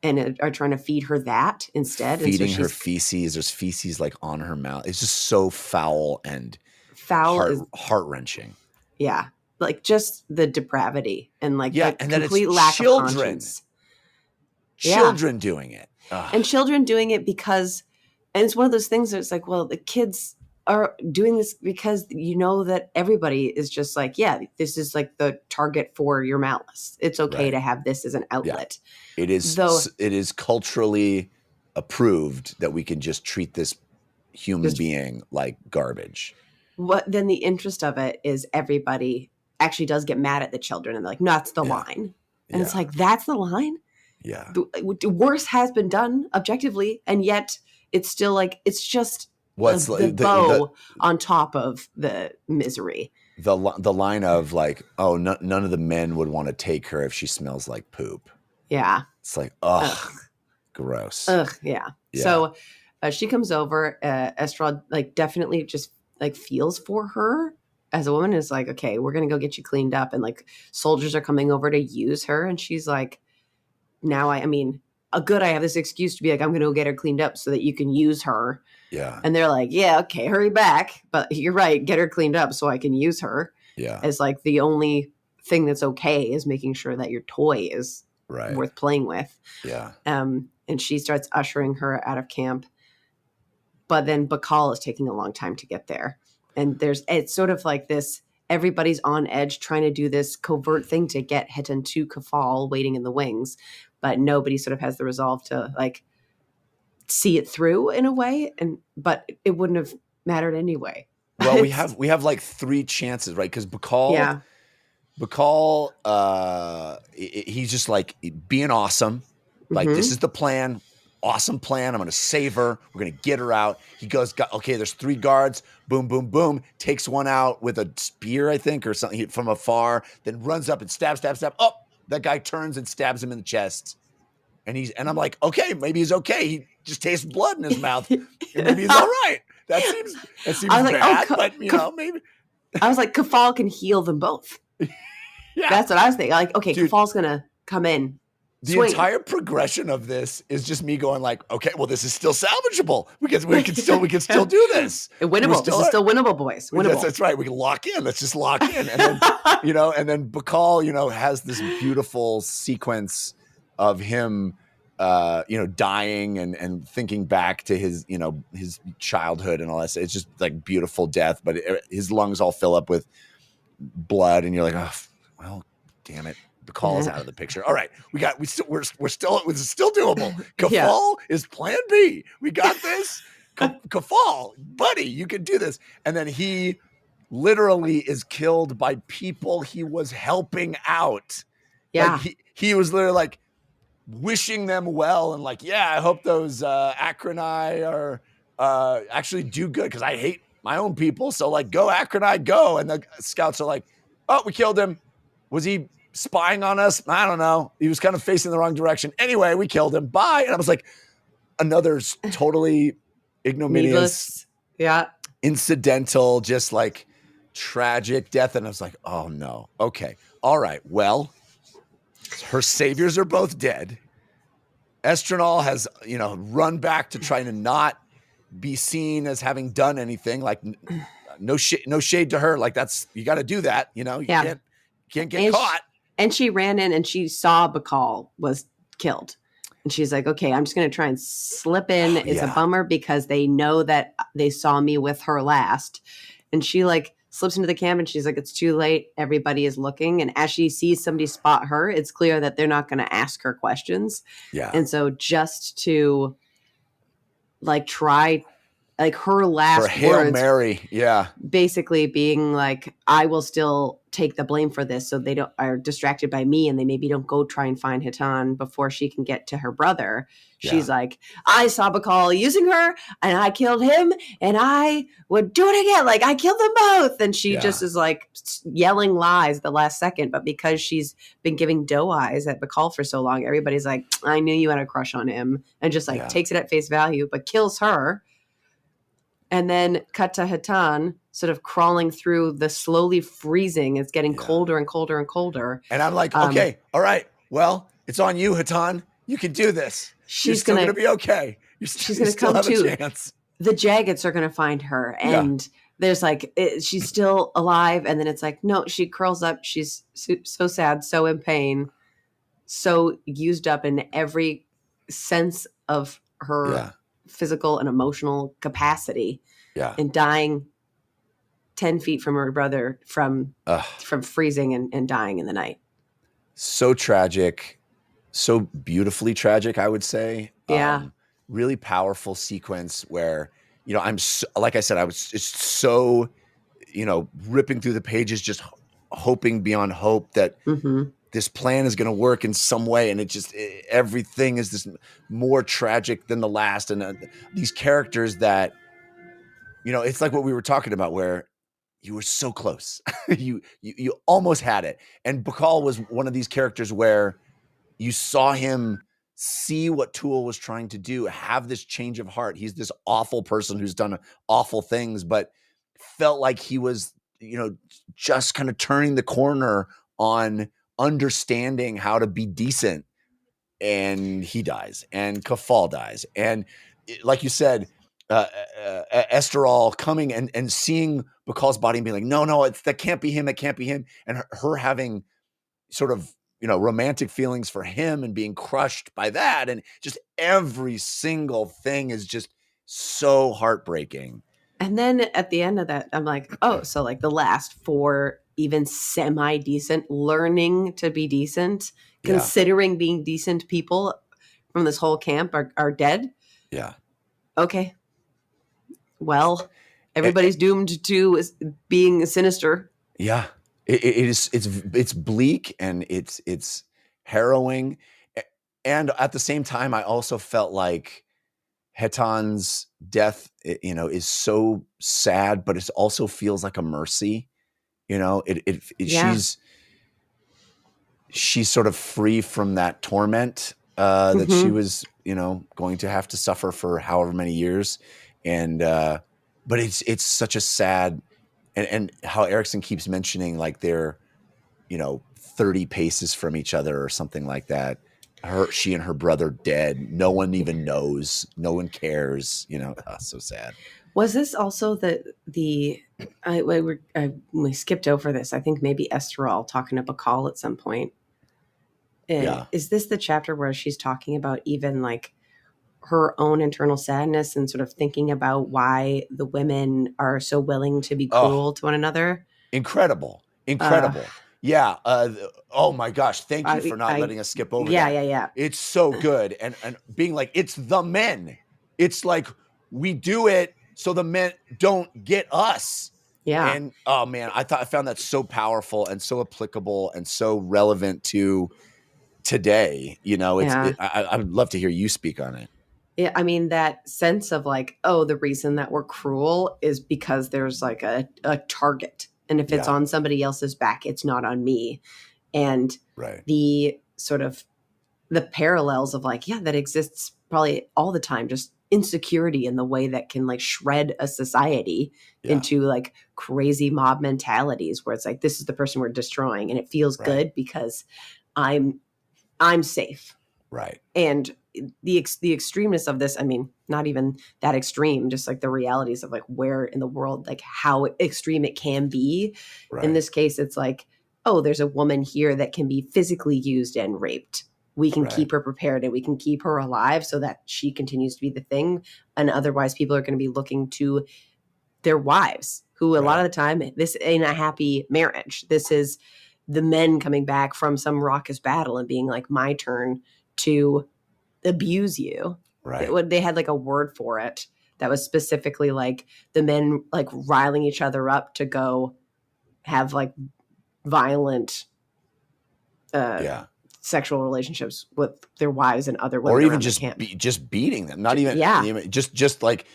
C: And are trying to feed her that instead.
B: Feeding her feces. There's feces like on her mouth. It's just so foul and heart-wrenching.
C: Yeah. Like just the depravity and like
B: the
C: complete lack of conscience.
B: Children doing it. Ugh.
C: And children doing it because, and it's one of those things that's like, well, the kids are doing this because you know that everybody is just like, yeah, this is like the target for your malice. It's okay to have this as an outlet.
B: Yeah. It is culturally approved that we can just treat this human being like garbage.
C: What then the interest of it is everybody actually does get mad at the children and they're like, no, that's the line. And it's like, that's the line?
B: Yeah.
C: Worse has been done objectively, and yet it's still like, it's just the bow on top of the misery.
B: The line of like, oh, none of the men would want to take her if she smells like poop.
C: Yeah.
B: It's like, ugh. Gross.
C: Ugh, yeah. So she comes over. Estrad like definitely just like feels for her as a woman. Is like, okay, we're gonna go get you cleaned up, and like soldiers are coming over to use her, and she's like, now I have this excuse to be like, I'm gonna go get her cleaned up so that you can use her.
B: Yeah.
C: And they're like, yeah, okay, hurry back, but you're right, get her cleaned up so I can use her.
B: Yeah.
C: As like the only thing that's okay is making sure that your toy is worth playing with.
B: Yeah.
C: And she starts ushering her out of camp. But then Bakal is taking a long time to get there. And it's sort of like this, everybody's on edge trying to do this covert thing to get Hetton to Kafal waiting in the wings. But nobody sort of has the resolve to like see it through in a way. But it wouldn't have mattered anyway.
B: Well, we have like 3 chances, right? Because Bakal, he's just like being awesome. Like, this is the plan. Awesome plan. I'm going to save her. We're going to get her out. He goes, okay, there's 3 guards. Boom, boom, boom. Takes one out with a spear, I think, or something from afar. Then runs up and stab. Oh, that guy turns and stabs him in the chest. And I'm like, okay, maybe he's okay. He just tastes blood in his mouth. And maybe he's all right. That seems bad, but maybe.
C: I was like, Kafal can heal them both.
B: Yeah.
C: That's what I was thinking. Like, okay, dude, Kafal's going to come in.
B: The entire progression of this is just me going like, okay, well, this is still salvageable because we can still do this.
C: Winnable. This is still winnable, boys. Winnable.
B: That's right. We can lock in. Let's just lock in. And then, and then Bakal, has this beautiful sequence of him, dying and thinking back to his, his childhood and all that. It's just like beautiful death, but his lungs all fill up with blood, and you're like, oh, well, damn it. Bakal's out of the picture. All right, we're still doable. Kafal is plan B. We got this. Kafal, buddy, you can do this. And then he literally is killed by people he was helping out.
C: Yeah,
B: like he was literally like wishing them well and like, yeah, I hope those Acroni are actually do good because I hate my own people. So like, go Acroni, go. And the scouts are like, oh, we killed him. Was he spying on us? I don't know. He was kind of facing the wrong direction. Anyway, we killed him. Bye. And I was like, another totally ignominious,
C: incidental,
B: just like tragic death. And I was like, oh no. Okay. All right. Well, her saviors are both dead. Estrenal has, run back to trying to not be seen as having done anything. Like no shade to her. Like you got to do that. You can't get
C: and
B: caught.
C: And she ran in and she saw Bacall was killed. And she's like, okay, I'm just going to try and slip in. It's a bummer because they know that they saw me with her last. And she like slips into the camp and she's like, it's too late. Everybody is looking. And as she sees somebody spot her, it's clear that they're not going to ask her questions.
B: Yeah.
C: And so just to like try like her last
B: Hail
C: words,
B: Mary,
C: basically being like, I will still take the blame for this, so they are distracted by me, and they maybe don't go try and find Hitan before she can get to her brother. She's like, I saw Bacall using her, and I killed him, and I would do it again. Like I killed them both, and she just is like yelling lies the last second. But because she's been giving doe eyes at Bacall for so long, everybody's like, I knew you had a crush on him, and just like takes it at face value, but kills her. And then cut to Hitan sort of crawling through the slowly freezing. It's getting colder and colder and colder.
B: And I'm like, okay, all right. Well, it's on you, Hitan. You can do this. She's still going to be okay.
C: She's going to come to. The Jaghuts are going to find her. And there's like, she's still alive. And then it's like, no, she curls up. She's so sad, so in pain, so used up in every sense of her physical and emotional capacity, and dying 10 feet from her brother from freezing and dying in the night.
B: So tragic, so beautifully tragic, I would say. Really powerful sequence where, I'm like I said, I was just so, ripping through the pages, just hoping beyond hope that this plan is going to work in some way. And everything is this more tragic than the last. And these characters that, it's like what we were talking about where you were so close. you almost had it. And Bacall was one of these characters where you saw him see what Tool was trying to do, have this change of heart. He's this awful person who's done awful things, but felt like he was, just kind of turning the corner on understanding how to be decent. And he dies, and Kafal dies. And like you said, Esterol coming and seeing Bacall's body and being like, no, that can't be him. It can't be him. And her having sort of, romantic feelings for him and being crushed by that. And just every single thing is just so heartbreaking.
C: And then at the end of that, I'm like, oh, so like the last 4 even semi-decent, learning to be decent, considering being decent people from this whole camp are dead.
B: Yeah.
C: Okay. Well, everybody's doomed to being sinister.
B: Yeah. It's bleak and it's harrowing. And at the same time, I also felt like Hitan's death, is so sad, but it also feels like a mercy. She's sort of free from that torment that she was, going to have to suffer for however many years. And but it's such a sad, and how Erikson keeps mentioning like they're, 30 paces from each other or something like that. She and her brother dead. No one even knows. No one cares. So sad.
C: Was this also we skipped over this? I think maybe Esterol talking to Bacall at some point. Is this the chapter where she's talking about even like her own internal sadness and sort of thinking about why the women are so willing to be cruel to one another?
B: Incredible. Oh my gosh. Thank you for not letting us skip over that.
C: Yeah.
B: It's so good. And being like, it's the men. It's like, we do it so the men don't get us.
C: Yeah.
B: And oh man, I found that so powerful and so applicable and so relevant to today. I would love to hear you speak on it.
C: Yeah, I mean, that sense of like, oh, the reason that we're cruel is because there's like a target. And if it's on somebody else's back, it's not on me. And the sort of the parallels of like, that exists probably all the time, just insecurity in the way that can like shred a society into like crazy mob mentalities where it's like, this is the person we're destroying, and it feels good because I'm safe.
B: Right.
C: And the extremeness of this, I mean, not even that extreme, just like the realities of like where in the world, like how extreme it can be.
B: Right.
C: In this case, it's like, oh, there's a woman here that can be physically used and raped. We can keep her prepared and we can keep her alive so that she continues to be the thing. And otherwise people are going to be looking to their wives, who a lot of the time, this ain't a happy marriage. This is the men coming back from some raucous battle and being like, my turn to abuse you. Right. They had like a word for it that was specifically like the men like riling each other up to go have like violent sexual relationships with their wives and other women,
B: or even just beating them. Not even just like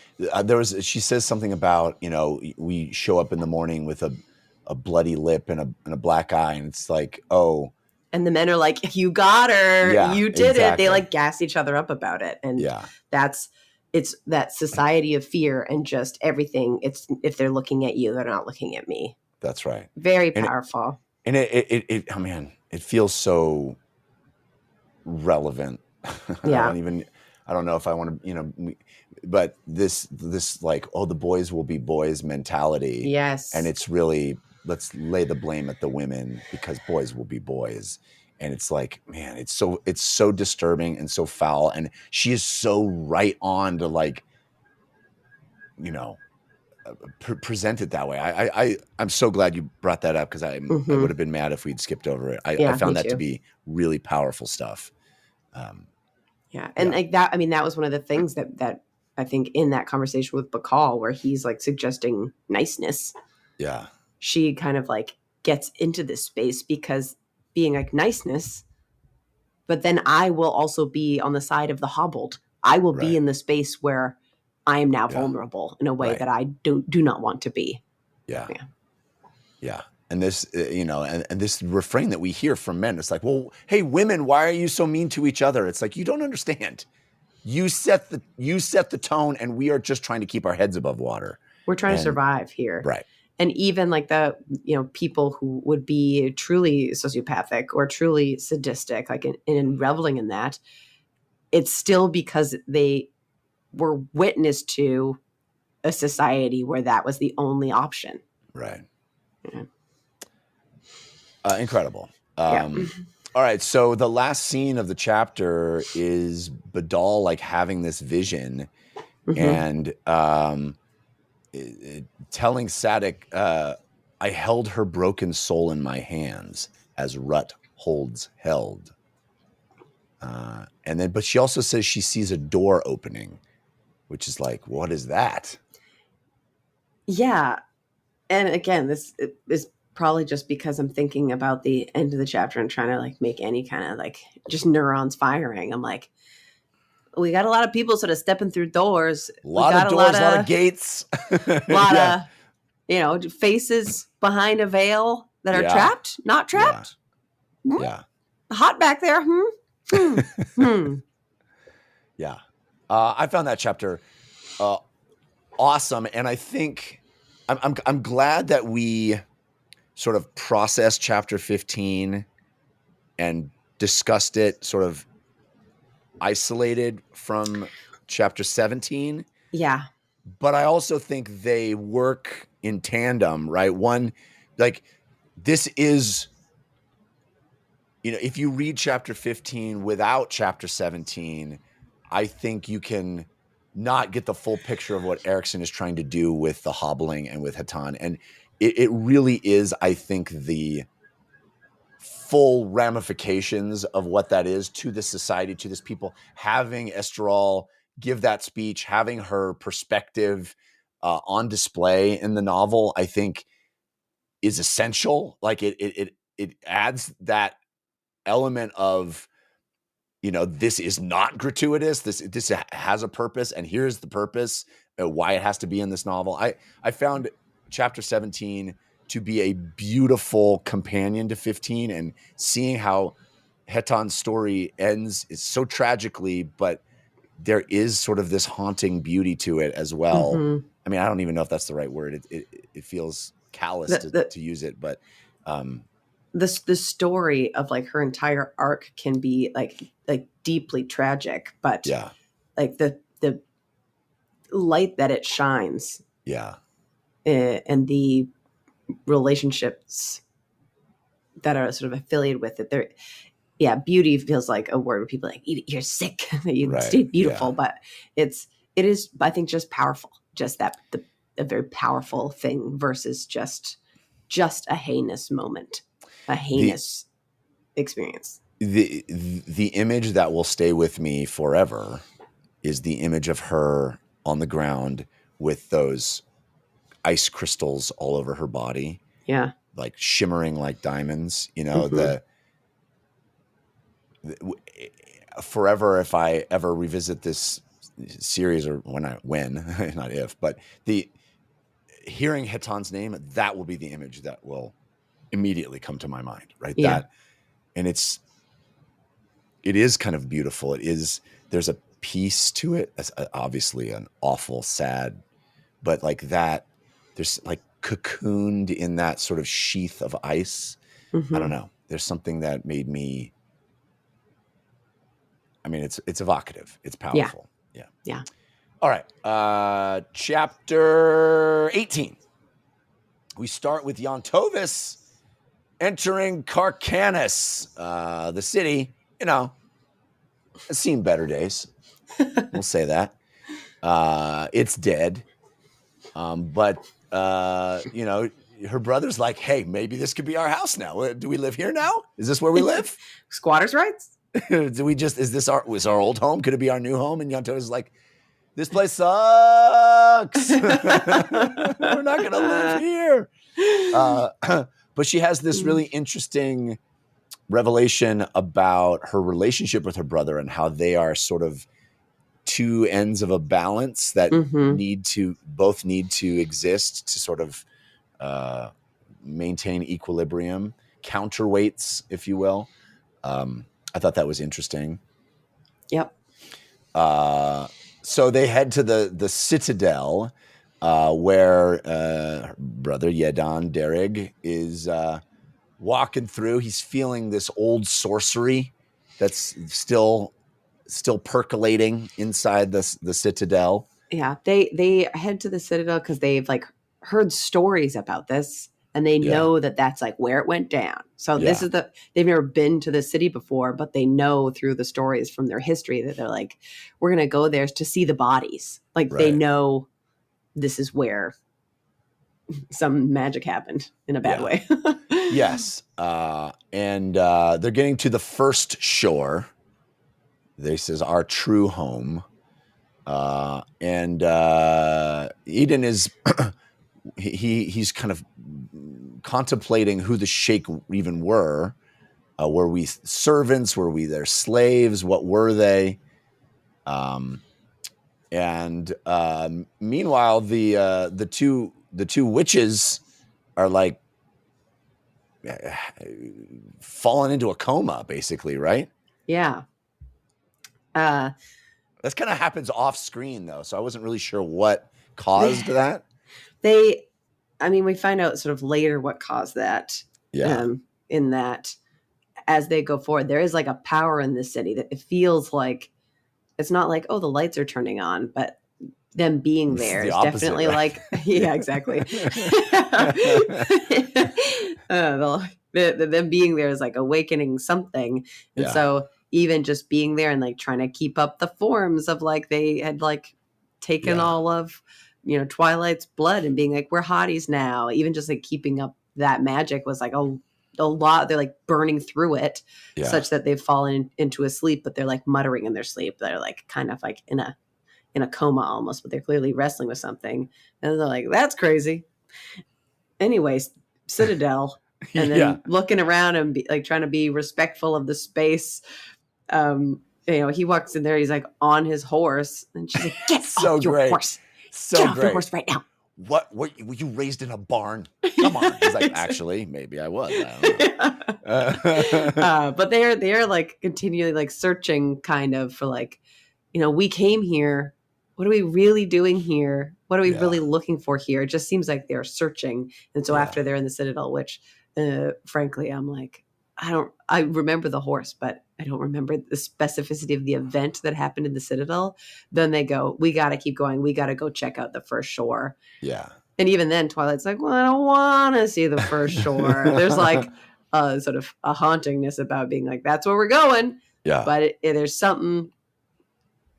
B: she says something about, you know, we show up in the morning with a bloody lip and a black eye, and it's like, oh.
C: And the men are like, you got her, you did it. They like gas each other up about it. And it's that society of fear and just everything. It's if they're looking at you, they're not looking at me.
B: That's right.
C: Very powerful.
B: And it oh man, it feels so relevant.
C: Yeah.
B: I don't know if I want to, you know, but this like, oh, the boys will be boys mentality.
C: Yes.
B: And it's really, let's lay the blame at the women because boys will be boys. And it's like, man, it's so disturbing and so foul. And she is so right on to like, you know, present it that way. I'm so glad you brought that up because I would have been mad if we'd skipped over it. I found that to be really powerful stuff.
C: And like that, I mean, that was one of the things that I think in that conversation with Bacall, where he's like suggesting niceness.
B: Yeah.
C: She kind of like gets into this space because being like niceness, but then I will also be on the side of the hobbled. I will be in the space where I am now vulnerable in a way that I do not want to be.
B: Yeah. And this, you know, and this refrain that we hear from men, it's like, well, hey, women, why are you so mean to each other? It's like, you don't understand. You set the tone, and we are just trying to keep our heads above water.
C: We're trying to survive here.
B: Right.
C: And even like the, you know, people who would be truly sociopathic or truly sadistic, like in reveling in that, it's still because they were witness to a society where that was the only option.
B: Right.
C: Yeah.
B: Incredible. All right. So the last scene of the chapter is Badal like having this vision and telling Sadik, I held her broken soul in my hands as Rut holds held. But she also says she sees a door opening, which is like, what is that?
C: Yeah. And again, this is probably just because I'm thinking about the end of the chapter and trying to like make any kind of like just neurons firing. I'm like, we got a lot of people sort of stepping through doors.
B: A lot of doors, a lot of gates.
C: A lot of, you know, faces behind a veil that are trapped, not trapped.
B: Yeah.
C: Hot back there.
B: Yeah. I found that chapter awesome. And I think I'm glad that we sort of processed chapter 15 and discussed it sort of isolated from chapter 17.
C: Yeah.
B: But I also think they work in tandem, right? One, like this is, you know, if you read chapter 15 without chapter 17, I think you can not get the full picture of what Erikson is trying to do with the hobbling and with Hatan. And it really is, I think, the full ramifications of what that is to this society, to this people. Having Esterol give that speech, having her perspective on display in the novel, I think is essential. Like it adds that element of, you know, this is not gratuitous. This has a purpose, and here's the purpose, why it has to be in this novel. I found chapter 17 to be a beautiful companion to 15, and seeing how Hetan's story ends is so tragically, but there is sort of this haunting beauty to it as well.
C: Mhm.
B: I mean, I don't even know if that's the right word. It feels callous to use it, but
C: the story of like her entire arc can be like deeply tragic, but
B: yeah,
C: like the light that it shines,
B: yeah,
C: and the relationships that are sort of affiliated with it, there, yeah, beauty feels like a word where people are like, you're sick, you
B: right,
C: stay beautiful,
B: yeah.
C: but it is, I think, just powerful, just that a very powerful thing versus just a heinous moment, a heinous experience.
B: The image that will stay with me forever is the image of her on the ground with those ice crystals all over her body.
C: Yeah.
B: Like shimmering like diamonds, you know, forever, if I ever revisit this series, or when, not if, but hearing Haton's name, that will be the image that will immediately come to my mind, right?
C: Yeah.
B: That, and it is kind of beautiful. There's a peace to it. That's obviously an awful, sad, but like that, there's like cocooned in that sort of sheath of ice. I don't know. There's something that made me, I mean, it's evocative. It's powerful. Yeah.
C: Yeah.
B: All right. Chapter 18. We start with Yontovis entering Carcanis, the city. You know, has seen better days. We'll say that. It's dead. But you know, her brother's like, hey, maybe this could be our house now. Do we live here now? Is this where we live?
C: Squatters' rights?
B: Was our old home? Could it be our new home? And Yontovis is like, this place sucks. We're not going to live here. But she has this really interesting revelation about her relationship with her brother and how they are sort of two ends of a balance that need to exist to sort of maintain equilibrium, counterweights, if you will. I thought that was interesting.
C: Yep.
B: So they head to the citadel, where brother Yedan Derig is walking through. He's feeling this old sorcery that's still percolating inside the citadel.
C: Yeah, they head to the citadel because they've like heard stories about this, and they know that that's like where it went down. So this is they've never been to the city before, but they know through the stories from their history that they're like, we're gonna go there to see the bodies. Like they know this is where some magic happened in a bad way.
B: Yes, and they're getting to the first shore. This is our true home. And Eden is he's kind of contemplating who the sheikh even were. Were we servants? Were we their slaves? What were they? And meanwhile, the two witches are like falling into a coma, basically, right?
C: Yeah.
B: That kind of happens off screen, though, so I wasn't really sure what caused that.
C: We find out sort of later what caused that.
B: Yeah.
C: In that, as they go forward, there is like a power in this city that it feels like it's not like, oh, the lights are turning on, but them being there is opposite, definitely right? Like, yeah, exactly. Them being there is like awakening something, and so even just being there and like trying to keep up the forms of like they had like taken all of, you know, Twilight's blood and being like, we're hotties now. Even just like keeping up that magic was like a lot. They're like burning through it such that they've fallen into a sleep, but they're like muttering in their sleep. They're like kind of like in a coma almost, but they're clearly wrestling with something. And they're like, that's crazy. Anyways, Citadel. And then looking around and trying to be respectful of the space. You know, he walks in there, he's like on his horse, and she's like, get off your horse. Get off your horse right now.
B: What were you raised in a barn? Come on. He's like, actually, maybe I was. I don't know.
C: But they're like continually like searching kind of for like we came here. What are we really doing here? What are we
B: Yeah.
C: really looking for here? It just seems like they're searching. And so
B: Yeah.
C: after they're in the Citadel, which frankly, I'm like, I remember the horse, but I don't remember the specificity of the event that happened in the Citadel. Then they go, we got to keep going. We got to go check out the first shore.
B: Yeah.
C: And even then, Twilight's like, well, I don't want to see the first shore. There's like sort of a hauntingness about being like, that's where we're going.
B: Yeah.
C: But there's something,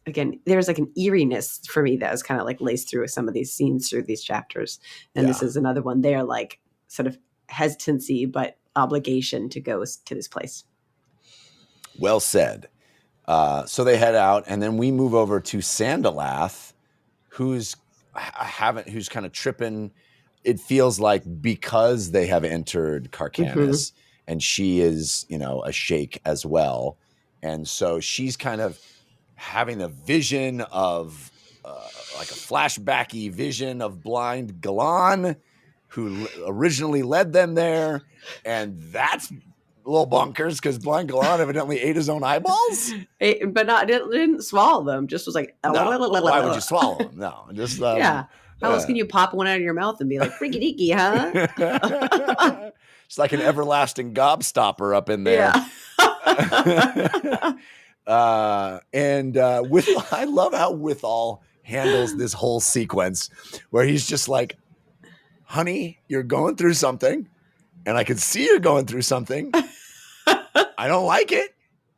C: again, there's like an eeriness for me that was kind of like laced through some of these scenes through these chapters. And this is another one. They're like sort of hesitancy, but obligation to go to this place.
B: Well said. So they head out, and then we move over to Sandalath, who's kind of tripping. It feels like because they have entered Carcanis, and she is, a sheikh as well, and so she's kind of having a vision of like a flashbacky vision of blind Galan, who originally led them there, and that's a little bonkers because blind Galan evidently ate his own eyeballs,
C: but didn't swallow them. Just was like,
B: no. Why would you swallow them? No, just
C: yeah. How else can you pop one out of your mouth and be like freaky deaky, huh?
B: It's like an everlasting gobstopper up in there.
C: Yeah.
B: I love how Withal handles this whole sequence where he's just like, honey, you're going through something, and I can see you're going through something. I don't like it.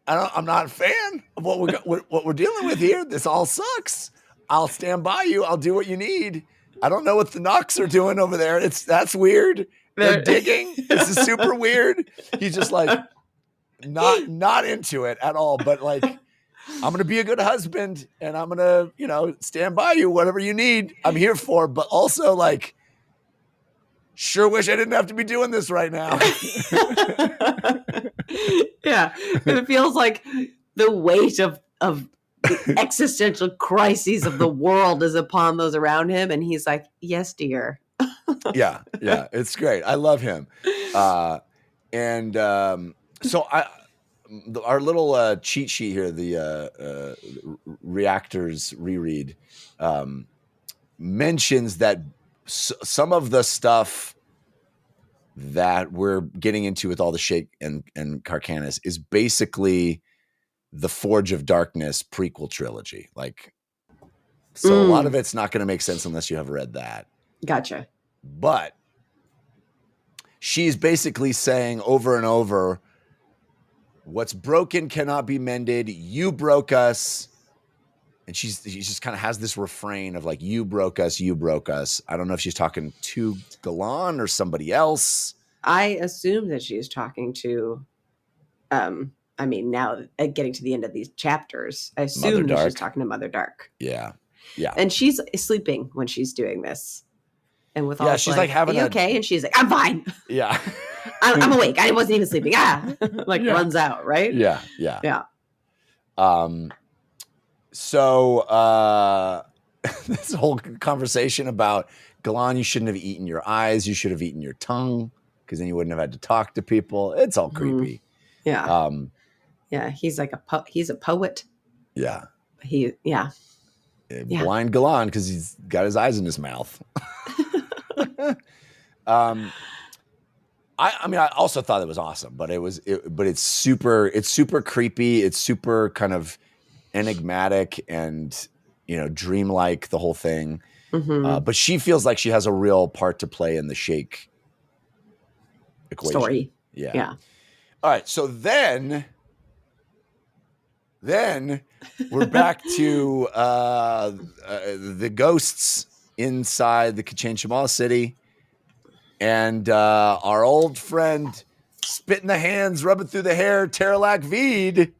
B: I'm not a fan of what we're dealing with here. This all sucks. I'll stand by you. I'll do what you need. I don't know what the Knocks are doing over there. That's weird. They're digging. This is super weird. He's just like not into it at all. But like, I'm gonna be a good husband, and I'm gonna stand by you. Whatever you need, I'm here for. But also like, sure wish I didn't have to be doing this right now.
C: Yeah, it feels like the weight of the existential crises of the world is upon those around him, and he's like, yes, dear.
B: yeah, it's great. I love him. So our little cheat sheet here, the reactors reread, mentions that some of the stuff that we're getting into with all the Sheikh and Carcanis is basically the Forge of Darkness prequel trilogy. Like, so a lot of it's not going to make sense unless you have read that.
C: Gotcha.
B: But she's basically saying over and over, what's broken cannot be mended. You broke us. And she just kind of has this refrain of like, you broke us, you broke us. I don't know if she's talking to Galan or somebody else.
C: I assume that she's talking to, now getting to the end of these chapters, I assume that she's talking to Mother Dark.
B: Yeah.
C: And she's sleeping when she's doing this. And with all
B: she's like having
C: okay? And she's like, I'm fine.
B: Yeah.
C: I'm awake. I wasn't even sleeping. Runs out, right?
B: Yeah. So this whole conversation about Galan, you shouldn't have eaten your eyes. You should have eaten your tongue because then you wouldn't have had to talk to people. It's all creepy.
C: Yeah. He's like he's a poet.
B: Yeah. Blind Galan because he's got his eyes in his mouth. I also thought it was awesome, but it's super creepy. It's super kind of enigmatic and dreamlike, the whole thing. But she feels like she has a real part to play in the Sheikh equation.
C: Story.
B: Yeah. All right. So then we're back to the ghosts inside the Kachin Shamal city, and our old friend spitting the hands, rubbing through the hair, Terralak Veed.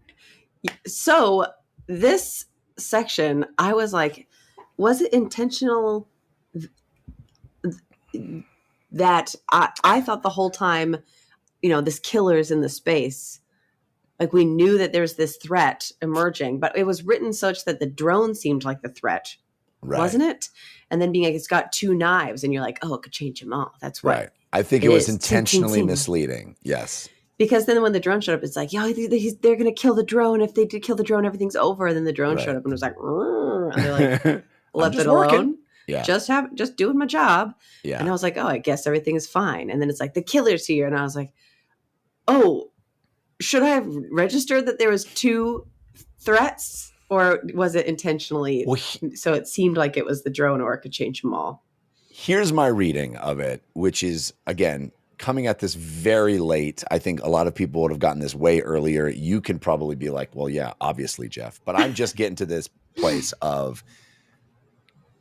C: So this section, I was like, was it intentional that I thought the whole time, this killer's in the space, like we knew that there's this threat emerging, but it was written such that the drone seemed like the threat, wasn't it? And then being like, it's got two knives, and you're like, oh, it could change them all. That's what.
B: Right. I think it was intentionally misleading. Yes.
C: Because then when the drone showed up, it's like, yeah, they're going to kill the drone. If they did kill the drone, everything's over. And then the drone showed up and was like, "Rrr," and they're like, left it alone.
B: Yeah.
C: Just doing my job.
B: Yeah.
C: And I was like, oh, I guess everything is fine. And then it's like, the killer's here. And I was like, oh, should I have registered that there was 2 threats? Or was it intentionally?
B: Well,
C: so it seemed like it was the drone, or it could change them all.
B: Here's my reading of it, which is, again, coming at this very late. I think a lot of people would have gotten this way earlier. You can probably be like, well, yeah, obviously, Jeff. But I'm just getting to this place of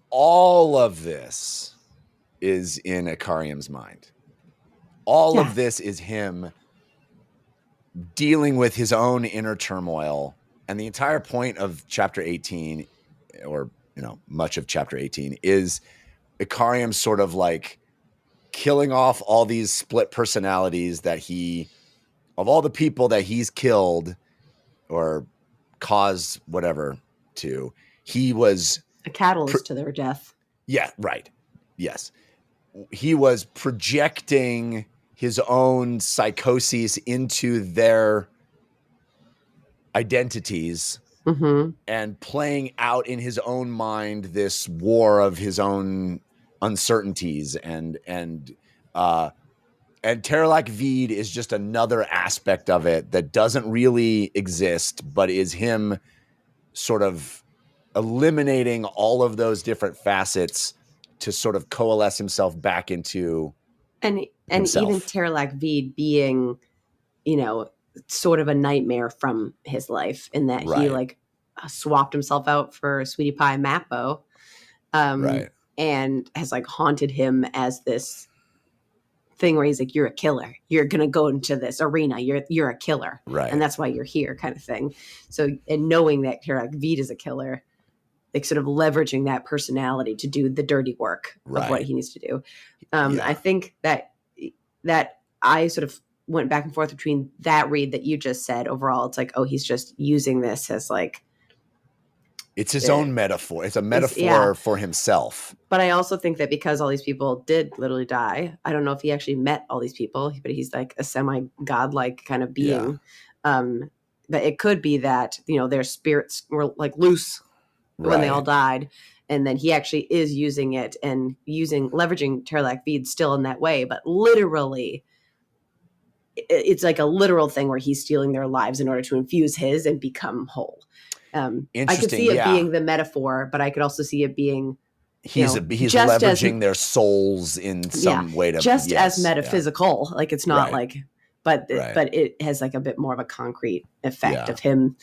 B: all of this is in Icarium's mind. All of this is him dealing with his own inner turmoil. And the entire point of chapter 18, or, much of chapter 18, is Icarium sort of like killing off all these split personalities that of all the people that he's killed or caused whatever to, he was
C: a catalyst to their death.
B: Yeah, right. Yes. He was projecting his own psychoses into their identities and playing out in his own mind this war of his own uncertainties, and Terralac Veed is just another aspect of it that doesn't really exist, but is him sort of eliminating all of those different facets to sort of coalesce himself back into himself.
C: Even Terralac Veed being, sort of a nightmare from his life, in that he like swapped himself out for Sweetie Pie Mappo. And has like haunted him as this thing where he's like, you're a killer. You're going to go into this arena. You're a killer.
B: Right.
C: And that's why you're here, kind of thing. So, and knowing that Terralac Veed is a killer, like sort of leveraging that personality to do the dirty work of what he needs to do. I think that I sort of went back and forth between that read that you just said. Overall, it's like, oh, he's just using this as like,
B: it's his own metaphor. It's a metaphor for himself.
C: But I also think that because all these people did literally die, I don't know if he actually met all these people, but he's like a semi-godlike kind of being. But it could be that, their spirits were like loose when they all died. And then he actually is using it and leveraging Terralac Veed still in that way. But literally, it's like a literal thing where he's stealing their lives in order to infuse his and become whole. I could see it being the metaphor, but I could also see it being
B: he's leveraging their souls in some way to
C: as metaphysical. Like it's not like, but it has like a bit more of a concrete effect of him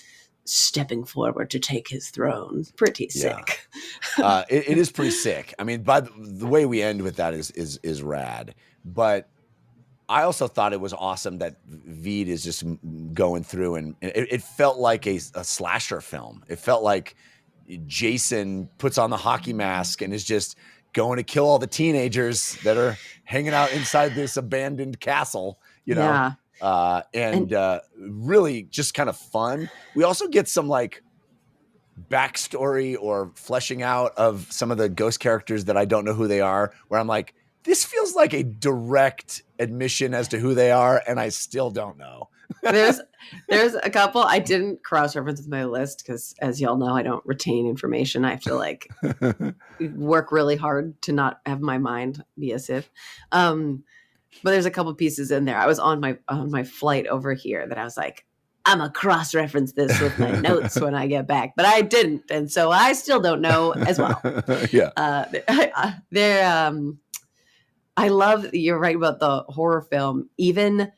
C: stepping forward to take his throne. Pretty sick.
B: It is pretty sick. I mean, by the way we end with that is rad. But I also thought it was awesome that Veed is just going through, and it felt like a slasher film. It felt like Jason puts on the hockey mask and is just going to kill all the teenagers that are hanging out inside this abandoned castle, and really just kind of fun. We also get some like backstory or fleshing out of some of the ghost characters that I don't know who they are, where I'm like, this feels like a direct admission as to who they are, and I still don't know.
C: There's a couple I didn't cross-reference with my list because, as y'all know, I don't retain information. I have to like work really hard to not have my mind be a sieve. But there's a couple pieces in there. I was on my flight over here that I was like, I'm gonna cross-reference this with my notes when I get back, but I didn't, and so I still don't know as well. I love that you're right about the horror film, even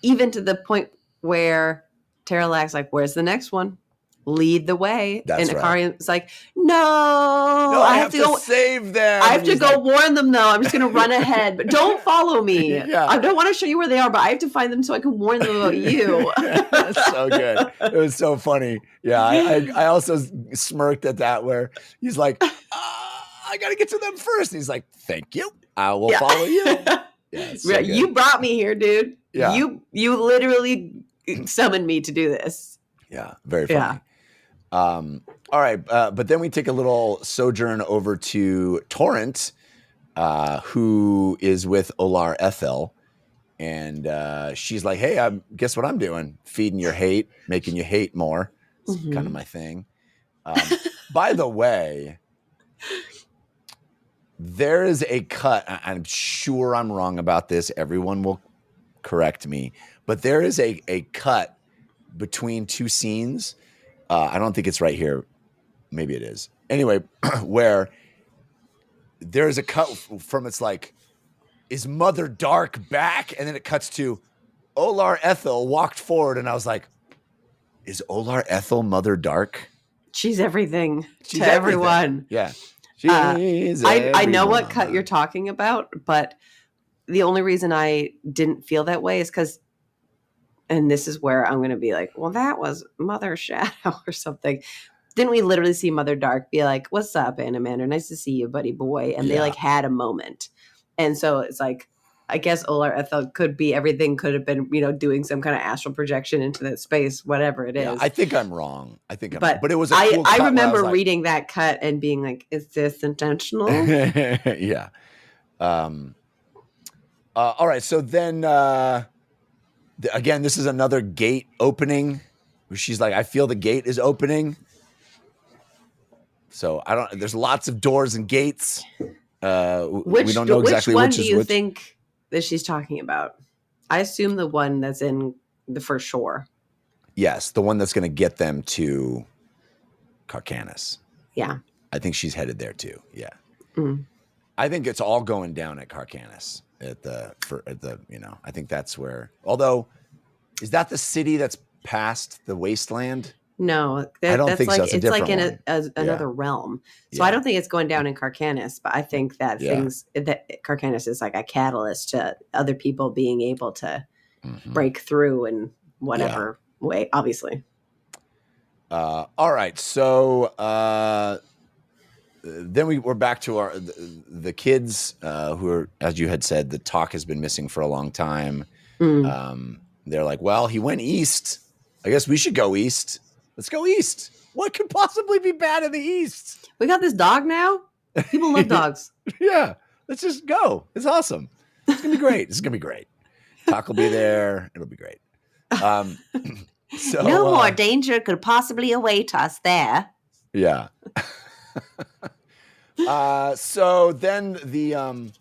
C: to the point where Terralac's like, where's the next one? Lead the way.
B: That's
C: and Icarium's like, no,
B: I have to go save them.
C: I have to go warn them, though. I'm just going to run ahead, but don't follow me. I don't want to show you where they are, but I have to find them so I can warn them about you.
B: That's so good. It was so funny. Yeah, I also smirked at that where he's like, I got to get to them first. And he's like, thank you. I will follow you. Yeah, so
C: you brought me here, dude. Yeah. You literally summoned me to do this.
B: Yeah, very funny. All right, but then we take a little sojourn over to Torrent, who is with Olar Ethel, And she's like, hey, guess what I'm doing? Feeding your hate, making you hate more. It's kind of my thing. By the way, there is a cut. I'm sure I'm wrong about this. Everyone will correct me. But there is a cut between two scenes. I don't think it's right here. Maybe it is. Anyway, where there is a cut from it's like, is Mother Dark back? And then it cuts to Olar Ethel walked forward. And I was like, is Olar Ethel Mother Dark?
C: She's everything
B: She's
C: to
B: everything.
C: everyone.
B: Yeah.
C: I know what cut you're talking about, but the only reason I didn't feel that way is because, and this is where I'm going to be like, well, that was Mother Shadow or something. Didn't we literally see Mother Dark be like, what's up, Animander? Nice to see you, buddy boy. And they like had a moment. And so it's like, I guess Olar Ethel could be everything, could have been, doing some kind of astral projection into that space, whatever it is.
B: I think I'm wrong. But it was
C: cool I remember reading that cut and being like, is this intentional?
B: Yeah. All right. So then, again, this is another gate opening where she's like, I feel the gate is opening. So there's lots of doors and gates. We don't know exactly
C: which one do you think that she's talking about? I assume the one that's in the first shore.
B: Yes, the one that's going to get them to Carcanis.
C: Yeah,
B: I think she's headed there too. Yeah, I think it's all going down at Carcanis I think that's where. Although, is that the city that's past the wasteland?
C: No,
B: I don't think so.
C: It's like in another realm. So I don't think it's going down in Carcanis, but I think that that Carcanis is like a catalyst to other people being able to break through in whatever way, obviously.
B: All right. So then we're back to the kids who are, as you had said, the talk has been missing for a long time. They're like, well, he went east. I guess we should go east. Let's go east. What could possibly be bad in the east?
C: We got this dog now. People love dogs.
B: Yeah. Let's just go. It's awesome. It's going to be great. It's going to be great. Talk will be there. It'll be great. So
C: no more danger could possibly await us there.
B: Yeah. So then the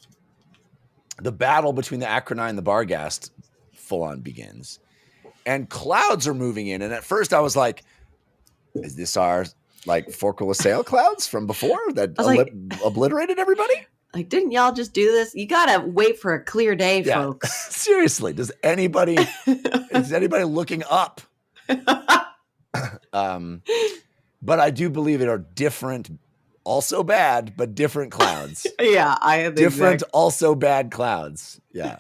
B: battle between the Acronine and the Barghast full on begins. And clouds are moving in. And at first I was like, is this our Forkula sail clouds from before that obliterated everybody?
C: Like, didn't y'all just do this? You got to wait for a clear day, folks.
B: Seriously. Is anybody looking up? But I do believe it are different, also bad, but different clouds.
C: Yeah, I have
B: different, also bad clouds. Yeah.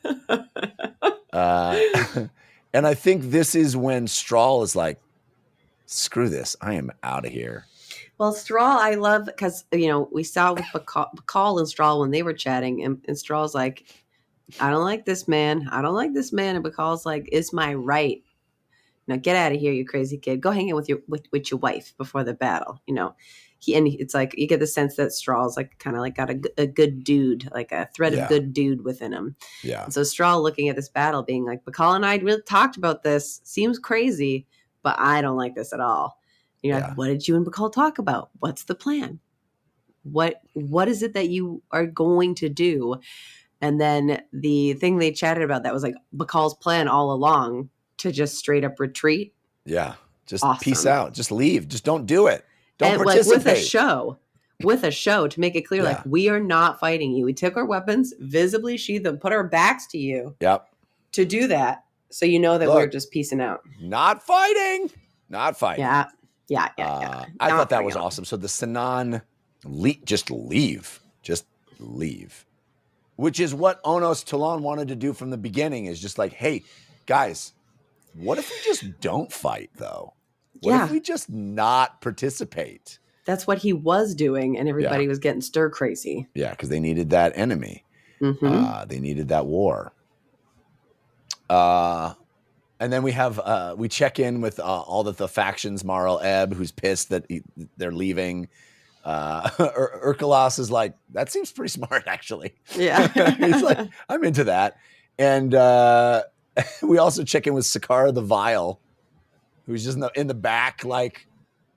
B: And I think this is when Strahl is like, screw this. I am out of here.
C: Well, Strahl, I love because, we saw with Bacall and Strahl when they were chatting, and Strahl's like, I don't like this man. I don't like this man. And Bacall's like, it's my right. Now get out of here, you crazy kid. Go hang out with your wife before the battle. It's like you get the sense that Strahl's like kind of like got a good dude, like a thread of good dude within him.
B: Yeah.
C: And so Strahl looking at this battle, being like, Bacall and I really talked about this. Seems crazy, but I don't like this at all. Like, what did you and Bacall talk about? What's the plan? What is it that you are going to do? And then the thing they chatted about that was like Bacall's plan all along to just straight up retreat.
B: Yeah. Just peace out. Just leave. Just don't do it. Don't
C: and
B: participate.
C: Like with a show to make it clear, like, we are not fighting you. We took our weapons, visibly sheathed them, put our backs to you.
B: Yep.
C: To do that. So you know that we're just peacing out.
B: Not fighting. Yeah. I thought that was awesome. So the Sinan just leave. Just leave. Which is what Onos Talon wanted to do from the beginning, is just like, hey, guys, what if we just don't fight, though? What if we just not participate?
C: That's what he was doing, and everybody was getting stir crazy.
B: Yeah, because they needed that enemy. They needed that war. And then we have we check in with all the factions. Marl Ebb, who's pissed that they're leaving. Urkelos is like, that seems pretty smart, actually.
C: Yeah.
B: He's like, I'm into that. And we also check in with Sakara the Vile, who's just in the back, like,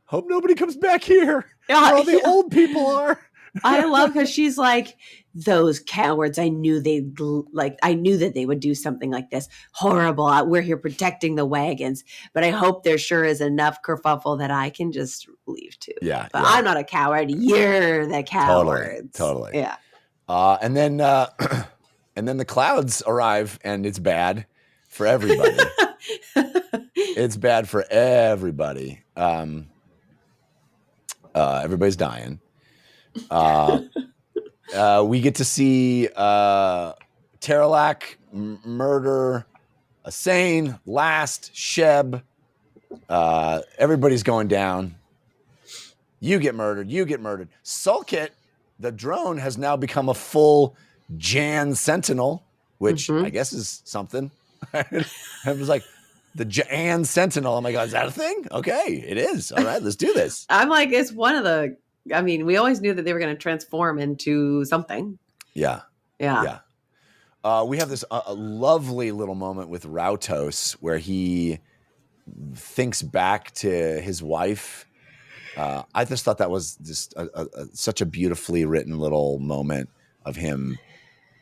B: hope nobody comes back here. Where all the old people are.
C: I love because she's like, those cowards. I knew that they would do something like this. Horrible. We're here protecting the wagons, but I hope there sure is enough kerfuffle that I can just leave too.
B: Yeah.
C: But I'm not a coward. You're the cowards.
B: Totally.
C: Yeah.
B: And then the clouds arrive, and it's bad for everybody. It's bad for everybody. Everybody's dying. We get to see Terralac murder Asane, Last, Sheb. Everybody's going down. You get murdered. Sulkit, the drone, has now become a full Jan Sentinel, which I guess is something. I was like, the Jan Sentinel. I'm like, oh, is that a thing? Okay, it is. All right, let's do this.
C: I'm like, it's one of the. I mean, we always knew that they were going to transform into something.
B: Yeah. We have this a lovely little moment with Rautos where he thinks back to his wife. I just thought that was just such a beautifully written little moment of him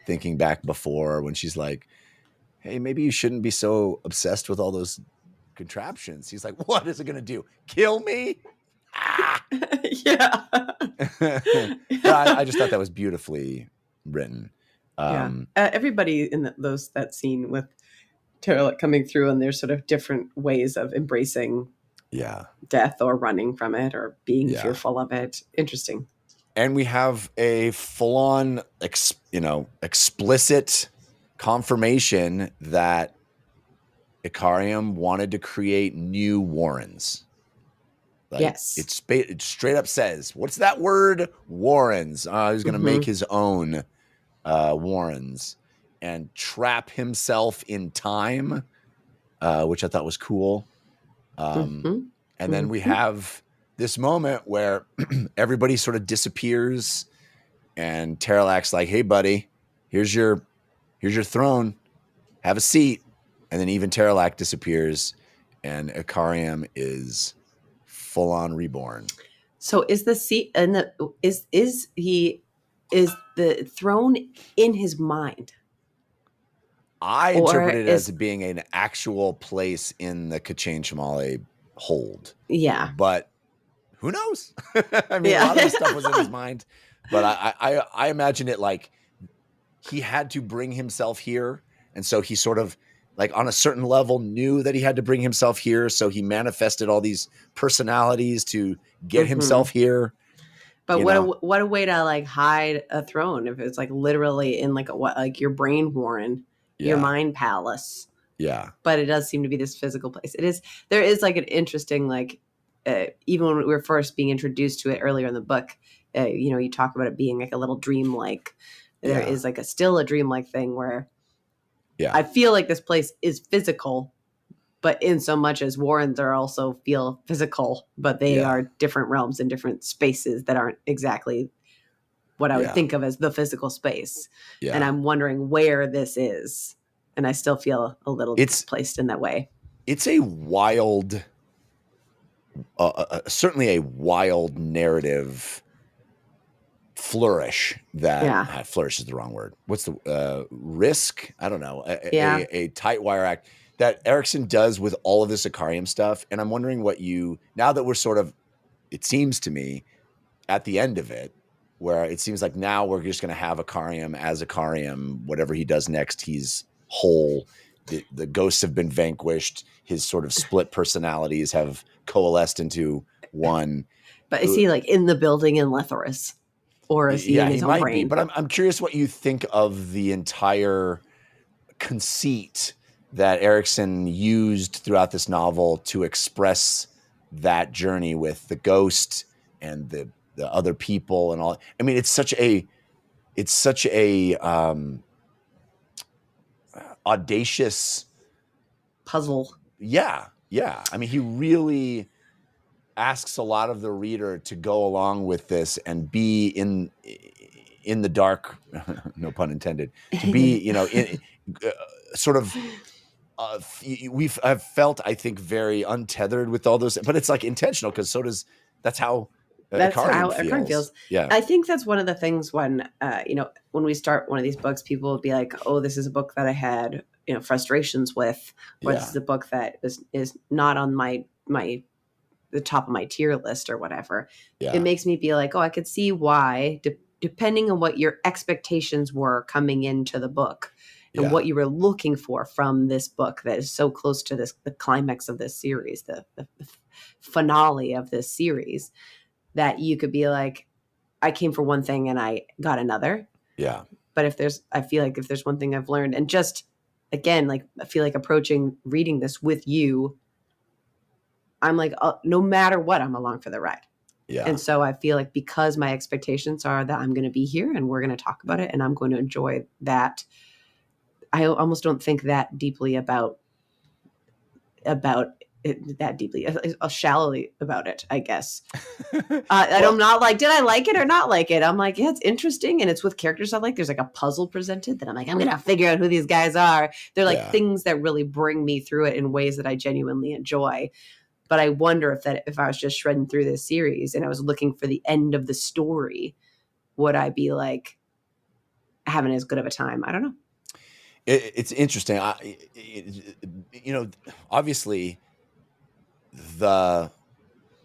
B: thinking back before, when she's like, hey, maybe you shouldn't be so obsessed with all those contraptions. He's like, what is it going to do? Kill me?
C: Yeah.
B: I just thought that was beautifully written.
C: Everybody in that scene with Terralac coming through, and there's sort of different ways of embracing death or running from it or being fearful of it. Interesting.
B: And we have a full-on, explicit confirmation that Icarium wanted to create new Warrens. Like,
C: yes.
B: It straight up says, what's that word? Warrens. He's going to make his own Warrens and trap himself in time, which I thought was cool. And then we have this moment where everybody sort of disappears, and Terralac's like, hey, buddy, here's your throne. Have a seat. And then even Terralac disappears, and Icarium is full on reborn.
C: So is the seat and is the throne in his mind?
B: I interpreted it as being an actual place in the Kachane Shamale hold.
C: Yeah.
B: But who knows? I mean, a lot of this stuff was in his mind. But I imagine it like he had to bring himself here. And so he sort of, like, on a certain level, knew that he had to bring himself here. So he manifested all these personalities to get himself here.
C: But what a way to like hide a throne if it's like literally in like your brain warren, your mind palace. Yeah. But it does seem to be this physical place. There is like an interesting, like, even when we were first being introduced to it earlier in the book, you talk about it being like a little dreamlike. There is like still a dreamlike thing where I feel like this place is physical, but in so much as Warrens are also feel physical, but they are different realms and different spaces that aren't exactly what I would think of as the physical space. Yeah. And I'm wondering where this is. And I still feel a little displaced in that way.
B: It's a wild, certainly a wild narrative flourish that flourish is the wrong word. What's the risk? I don't know. A tight wire act that Erikson does with all of this Icarium stuff. And I'm wondering now that we're sort of, it seems to me at the end of it, where it seems like now we're just going to have Icarium as Icarium, whatever he does next, he's whole. The ghosts have been vanquished. His sort of split personalities have coalesced into one.
C: But is he like in the building in Lethoris? Or is he in his own brain?
B: Be, but I'm curious what you think of the entire conceit that Erikson used throughout this novel to express that journey with the ghost and the other people and all. I mean, it's such a audacious
C: puzzle.
B: Yeah. I mean, he really asks a lot of the reader to go along with this and be in the dark, no pun intended, to be, in sort of, I've felt, I think, very untethered with all those, but it's like intentional because that's how
C: That's how
B: Icarium
C: Icarium feels.
B: Yeah.
C: I think that's one of the things when, when we start one of these books, people will be like, oh, this is a book that I had, frustrations with, or this is a book that is not on the top of my tier list or whatever.
B: Yeah.
C: It makes me be like, oh, I could see why, depending on what your expectations were coming into the book and what you were looking for from this book that is so close to the climax of this series, the finale of this series, that you could be like, I came for one thing and I got another.
B: Yeah.
C: But I feel like if there's one thing I've learned, and just again, like I feel like reading this with you, I'm like, no matter what, I'm along for the ride.
B: Yeah.
C: And so I feel like because my expectations are that I'm going to be here and we're going to talk about it and I'm going to enjoy that, I almost don't think that deeply about it, that deeply, shallowly about it, I guess. I'm not like, did I like it or not like it? I'm like, yeah, it's interesting. And it's with characters I like. There's like a puzzle presented that I'm like, I'm going to figure out who these guys are. They're like things that really bring me through it in ways that I genuinely enjoy. But I wonder if I was just shredding through this series and I was looking for the end of the story, would I be like having as good of a time? I don't know.
B: It's interesting. Obviously the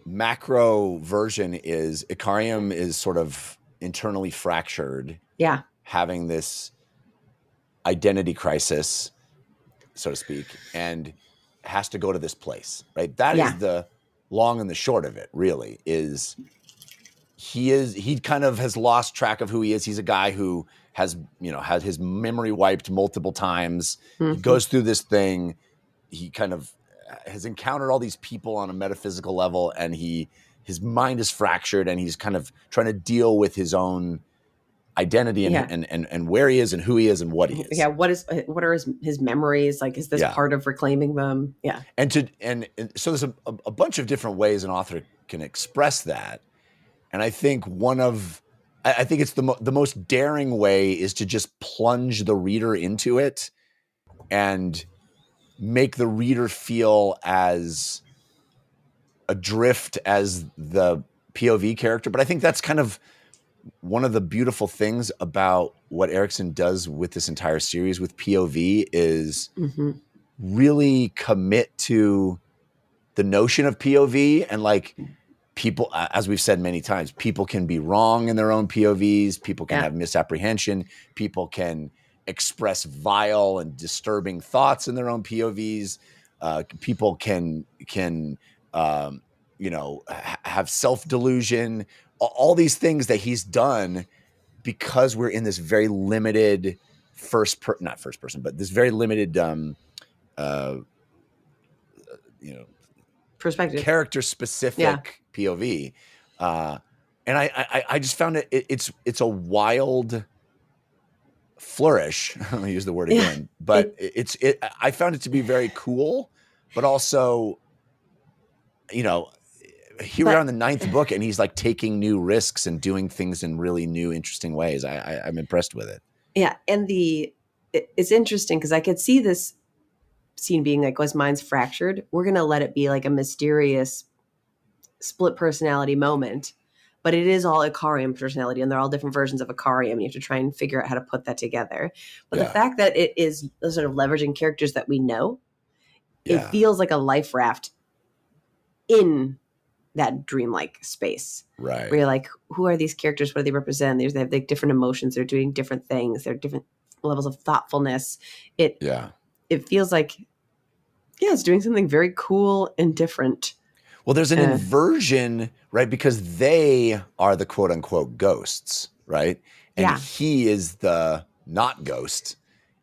B: macro version is Icarium is sort of internally fractured.
C: Yeah.
B: Having this identity crisis, so to speak, and has to go to this place, right? That is the long and the short of it, really, is he kind of has lost track of who he is. He's a guy who has, had his memory wiped multiple times. Mm-hmm. He goes through this thing. He kind of has encountered all these people on a metaphysical level, and his mind is fractured, and he's kind of trying to deal with his own identity and where he is and who he is and what he is.
C: Yeah. What are his memories? Like, is this part of reclaiming them? Yeah.
B: And so there's a bunch of different ways an author can express that. And I think I think it's the most daring way is to just plunge the reader into it and make the reader feel as adrift as the POV character. But I think that's kind of one of the beautiful things about what Erikson does with this entire series with POV is really commit to the notion of POV. And like people, as we've said many times, people can be wrong in their own POVs. People can have misapprehension. People can express vile and disturbing thoughts in their own POVs. People can have self-delusion. All these things that he's done because we're in this very limited not first person, but this very limited,
C: perspective,
B: character specific POV. And I just found it's a wild flourish. I'll use the word again, but I found it to be very cool, but also, here we are in the 9th book and he's like taking new risks and doing things in really new, interesting ways. I'm impressed with it. Yeah.
C: And it's interesting because I could see this scene being like, his mind's fractured. We're going to let it be like a mysterious split personality moment, but it is all Icarium personality and they're all different versions of Icarium. And you have to try and figure out how to put that together. But the fact that it is sort of leveraging characters that we know, it feels like a life raft in that dreamlike space,
B: right?
C: Where you're like, who are these characters? What do they represent? They have like different emotions. They're doing different things. They're different levels of thoughtfulness. It feels like, it's doing something very cool and different.
B: Well, there's an inversion, right? Because they are the quote unquote ghosts, right? And he is the not ghost,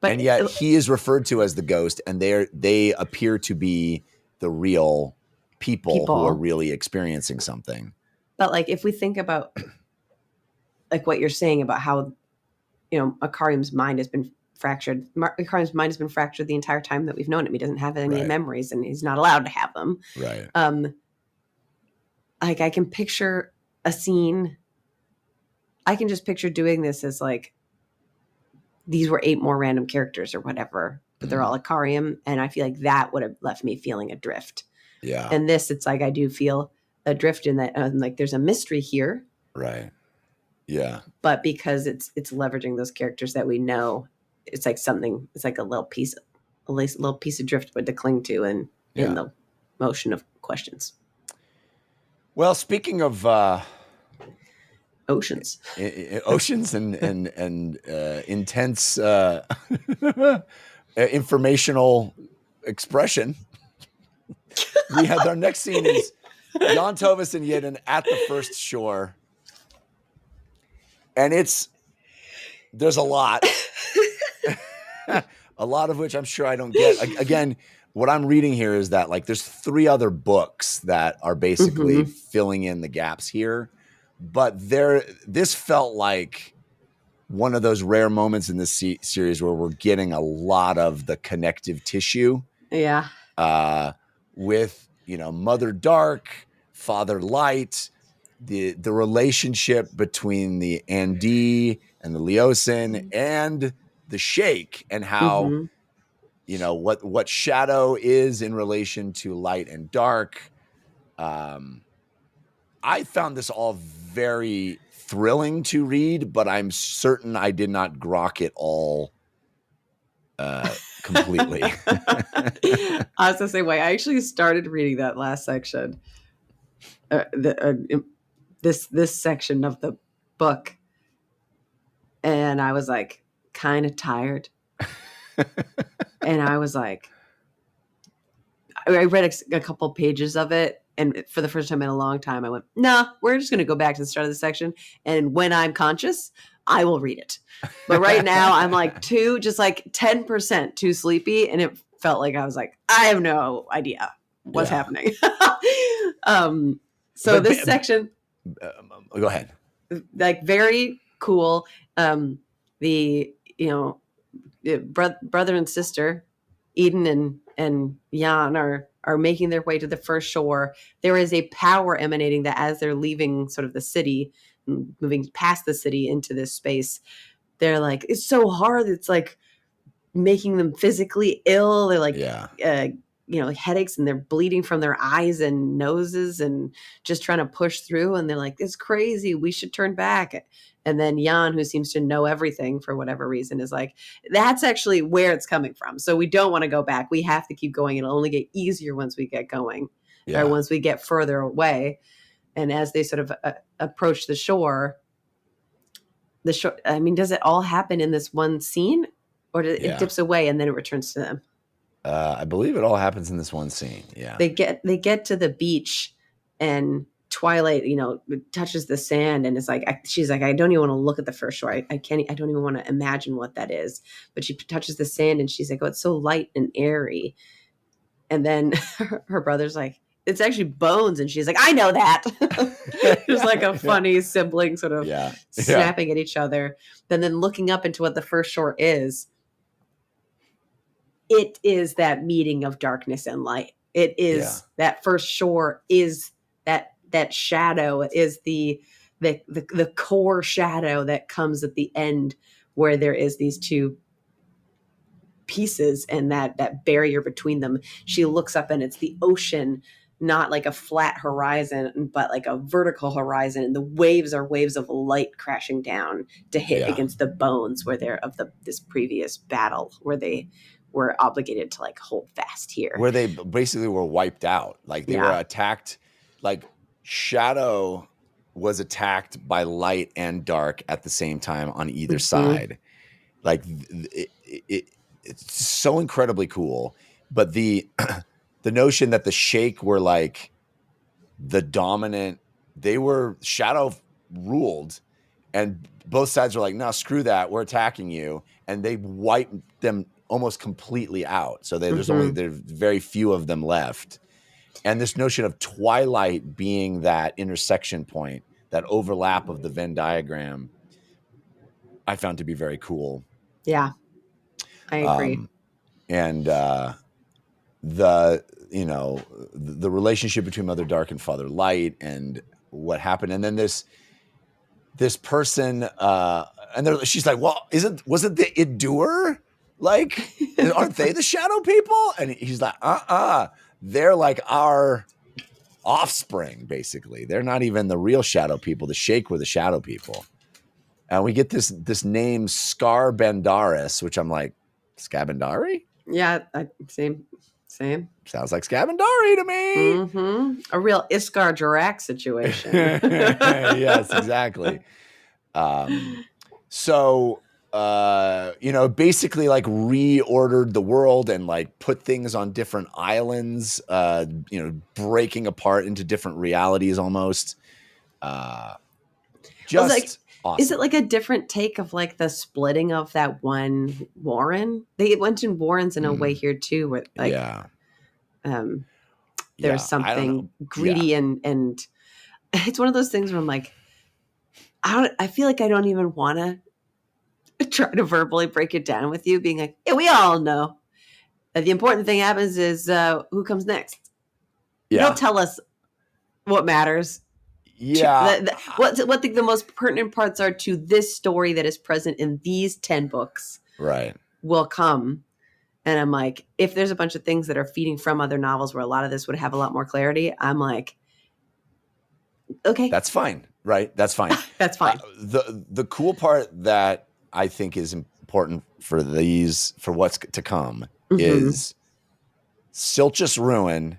B: and yet he is referred to as the ghost, and they appear to be the real people who are really experiencing something.
C: But like, if we think about like what you're saying about how, Icarium's mind has been fractured. Icarium's mind has been fractured the entire time that we've known him. He doesn't have any memories and he's not allowed to have them.
B: Right.
C: Like I can picture a scene I can just picture doing this as like, these were 8 more random characters or whatever, but they're all Icarium. And I feel like that would have left me feeling adrift.
B: Yeah.
C: And this, it's like, I do feel adrift in that, like there's a mystery here.
B: Right. Yeah.
C: But because it's leveraging those characters that we know, it's like something, it's like a little piece of driftwood to cling to in the motion of questions.
B: Well, speaking of
C: Oceans
B: and intense informational expression, we had our next scene is Jan Tovis and Yidden at the first shore. And there's a lot, a lot of which I'm sure I don't get. Again, what I'm reading here is that like there's 3 other books that are basically filling in the gaps here, but this felt like one of those rare moments in this series where we're getting a lot of the connective tissue.
C: Yeah.
B: With Mother Dark, Father Light, the relationship between the Andi and the Leosin and the Sheikh, and how what shadow is in relation to light and dark. I found this all very thrilling to read, but I'm certain I did not grok it all completely.
C: I was the same way. I actually started reading that last section, this section of the book, and I was like kind of tired. And I was like, I read a couple pages of it, and for the first time in a long time, I went, "Nah, we're just going to go back to the start of the section, and when I'm conscious, I will read it." But right now, I'm like just like 10% too sleepy, and it felt like I was like, I have no idea what's happening. So this section,
B: go ahead.
C: Like very cool. The brother and sister, Eden and Jan are making their way to the first shore. There is a power emanating that as they're leaving sort of the city, moving past the city into this space, they're like, it's so hard. It's like making them physically ill. They're like, like headaches, and they're bleeding from their eyes and noses and just trying to push through. And they're like, it's crazy. We should turn back. And then Jan, who seems to know everything for whatever reason, is like, that's actually where it's coming from. So we don't want to go back. We have to keep going. It'll only get easier once we get going, or once we get further away. And as they sort of approach the shore, I mean, does it all happen in this one scene, or it dips away and then it returns to them?
B: I believe it all happens in this one scene. Yeah.
C: They get to the beach, and Twilight, touches the sand, and it's like, she's like, I don't even want to look at the first shore. I don't even want to imagine what that is. But she touches the sand, and she's like, oh, it's so light and airy. And then her brother's like, it's actually bones. And she's like, I know that. There's like a funny sibling sort of snapping at each other. Then looking up into what the first shore is. It is that meeting of darkness and light. It is that first shore is that shadow, is the core shadow that comes at the end, where there is these two pieces and that barrier between them. She looks up, and it's the ocean, not like a flat horizon, but like a vertical horizon. And the waves are waves of light crashing down to hit against the bones where they're of this previous battle, where they were obligated to like hold fast here,
B: where they basically were wiped out. Like they were attacked. Like shadow was attacked by light and dark at the same time on either side. Like it's so incredibly cool. But the notion that the Sheikh were like the dominant, they were shadow ruled, and both sides were like, no, screw that, we're attacking you, and they wiped them almost completely out. So there's very few of them left. And this notion of Twilight being that intersection point, that overlap of the Venn diagram, I found to be very cool.
C: Yeah, I agree.
B: And the relationship between Mother Dark and Father Light, and what happened. And then this this person, and she's like, well, wasn't the Idur? Like, aren't they the shadow people? And he's like, they're like our offspring, basically. They're not even the real shadow people. The Sheikh were the shadow people. And we get this name Scar Bendaris, which I'm like, Scabendari?
C: Yeah, same.
B: Sounds like Scabendari to me.
C: Mm-hmm. A real Iskar Jarak situation.
B: Yes, exactly. So basically like reordered the world and like put things on different islands, breaking apart into different realities almost. Just awesome.
C: Is it like a different take of like the splitting of that one Warren? They went in Warrens in a way here too, where like there's something greedy and it's one of those things where I'm like, I feel like I don't even want to try to verbally break it down with you, being like, yeah, we all know that the important thing happens is who comes next.
B: Yeah.
C: Don't tell us what matters.
B: Yeah.
C: What the most pertinent parts are to this story that is present in these 10 books.
B: Right.
C: Will come. And I'm like, if there's a bunch of things that are feeding from other novels where a lot of this would have a lot more clarity, I'm like, okay.
B: That's fine. Right. That's fine.
C: That's fine.
B: The cool part that I think is important for what's to come is Silchus Ruin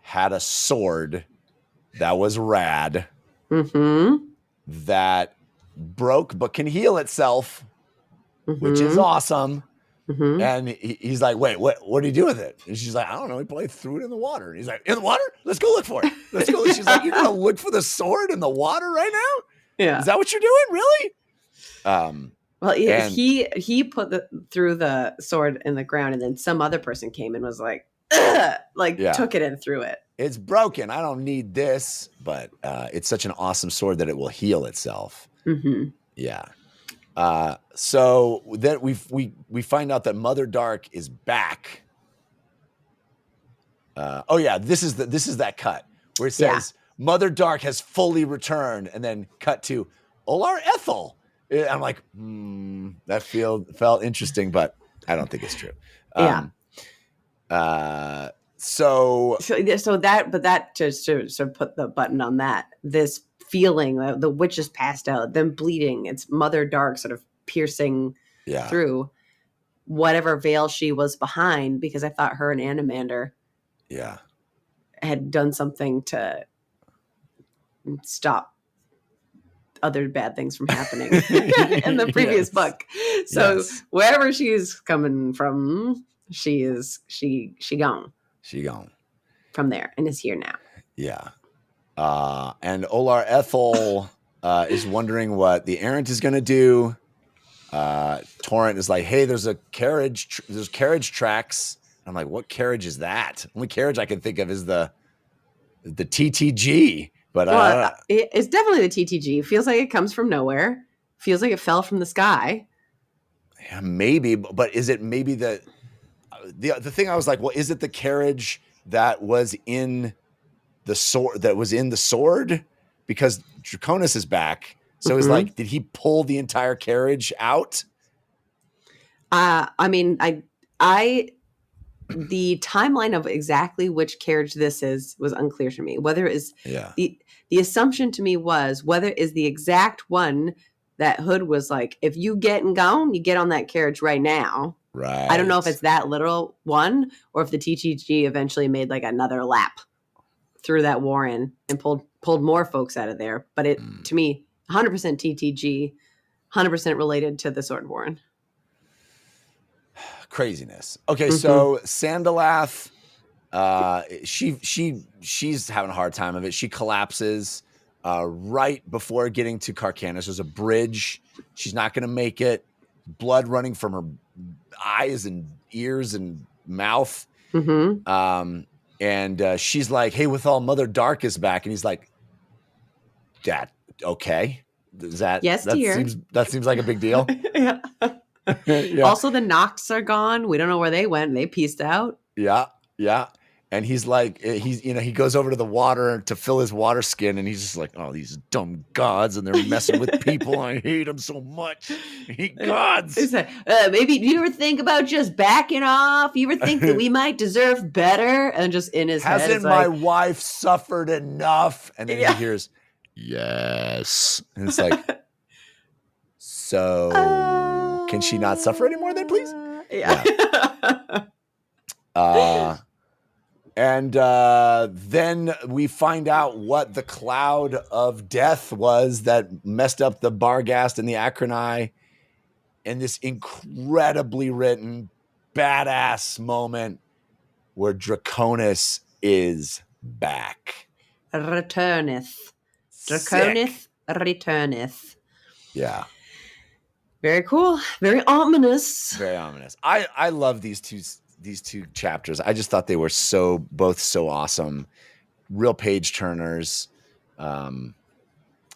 B: had a sword that was rad, that broke but can heal itself, which is awesome. And he's like, wait, what do you do with it? And she's like, I don't know. He probably threw it in the water. And he's like, in the water? Let's go look for it. Let's go. She's like, you're going to look for the sword in the water right now?
C: Yeah.
B: Is that what you're doing? Really?
C: Well, he put threw the sword in the ground, and then some other person came and was like, took it and threw it.
B: It's broken. I don't need this, but it's such an awesome sword that it will heal itself. Yeah. So then we find out that Mother Dark is back. This is that cut where it says Mother Dark has fully returned, and then cut to Olar Ethel. I'm like, that felt interesting, but I don't think it's true. So
C: that just to put the button on that, this feeling the witch is passed out, them bleeding, it's Mother Dark sort of piercing through whatever veil she was behind, because I thought her and Animander had done something to stop other bad things from happening in the previous book. So wherever she's coming from, she gone.
B: She gone
C: from there and is here now.
B: Yeah. And Olar Ethel is wondering what the errant is going to do. Torrent is like, hey, there's a carriage. There's carriage tracks. I'm like, what carriage is that? Only carriage I can think of is the TTG. But
C: it's definitely the TTG. Feels like it comes from nowhere. Feels like it fell from the sky.
B: Yeah, maybe. But is it maybe the thing I was like, well, is it the carriage that was in the sword? That was in the sword? Because Draconis is back. So it's like, did he pull the entire carriage out?
C: I mean, the timeline of exactly which carriage this was unclear to me. Whether it is the assumption to me was whether it is the exact one that Hood was like, if you get and gone, you get on that carriage right now.
B: Right.
C: I don't know if it's that literal one or if the TTG eventually made like another lap through that Warren and pulled more folks out of there. But it to me, 100% TTG, 100% related to the Sword Warren.
B: Craziness. Okay, so Sandalath, she's having a hard time of it. She collapses right before getting to Carcanis. There's a bridge. She's not going to make it. Blood running from her eyes and ears and mouth. And she's like, "Hey, Withal, Mother Dark is back," and he's like, "That okay? Is that
C: yes, dear?
B: That seems like a big deal."
C: Yeah. Also, the Nocts are gone. We don't know where they went. They pieced out.
B: Yeah. And he's like, he goes over to the water to fill his water skin, and he's just like, oh, these dumb gods, and they're messing with people. I hate them so much. I hate gods.
C: It's like, maybe do you ever think about just backing off? You ever think that we might deserve better? And just in his head,
B: hasn't my wife suffered enough? And then he hears, yes. And it's like, so can she not suffer anymore then, please?
C: Yeah.
B: And then we find out what the cloud of death was that messed up the Barghast and the Acroni in this incredibly written, badass moment where Draconis is back.
C: Returneth. Draconis returneth.
B: Yeah.
C: Very cool. Very ominous.
B: Very ominous. I love these two chapters. I just thought they were both so awesome. Real page turners. A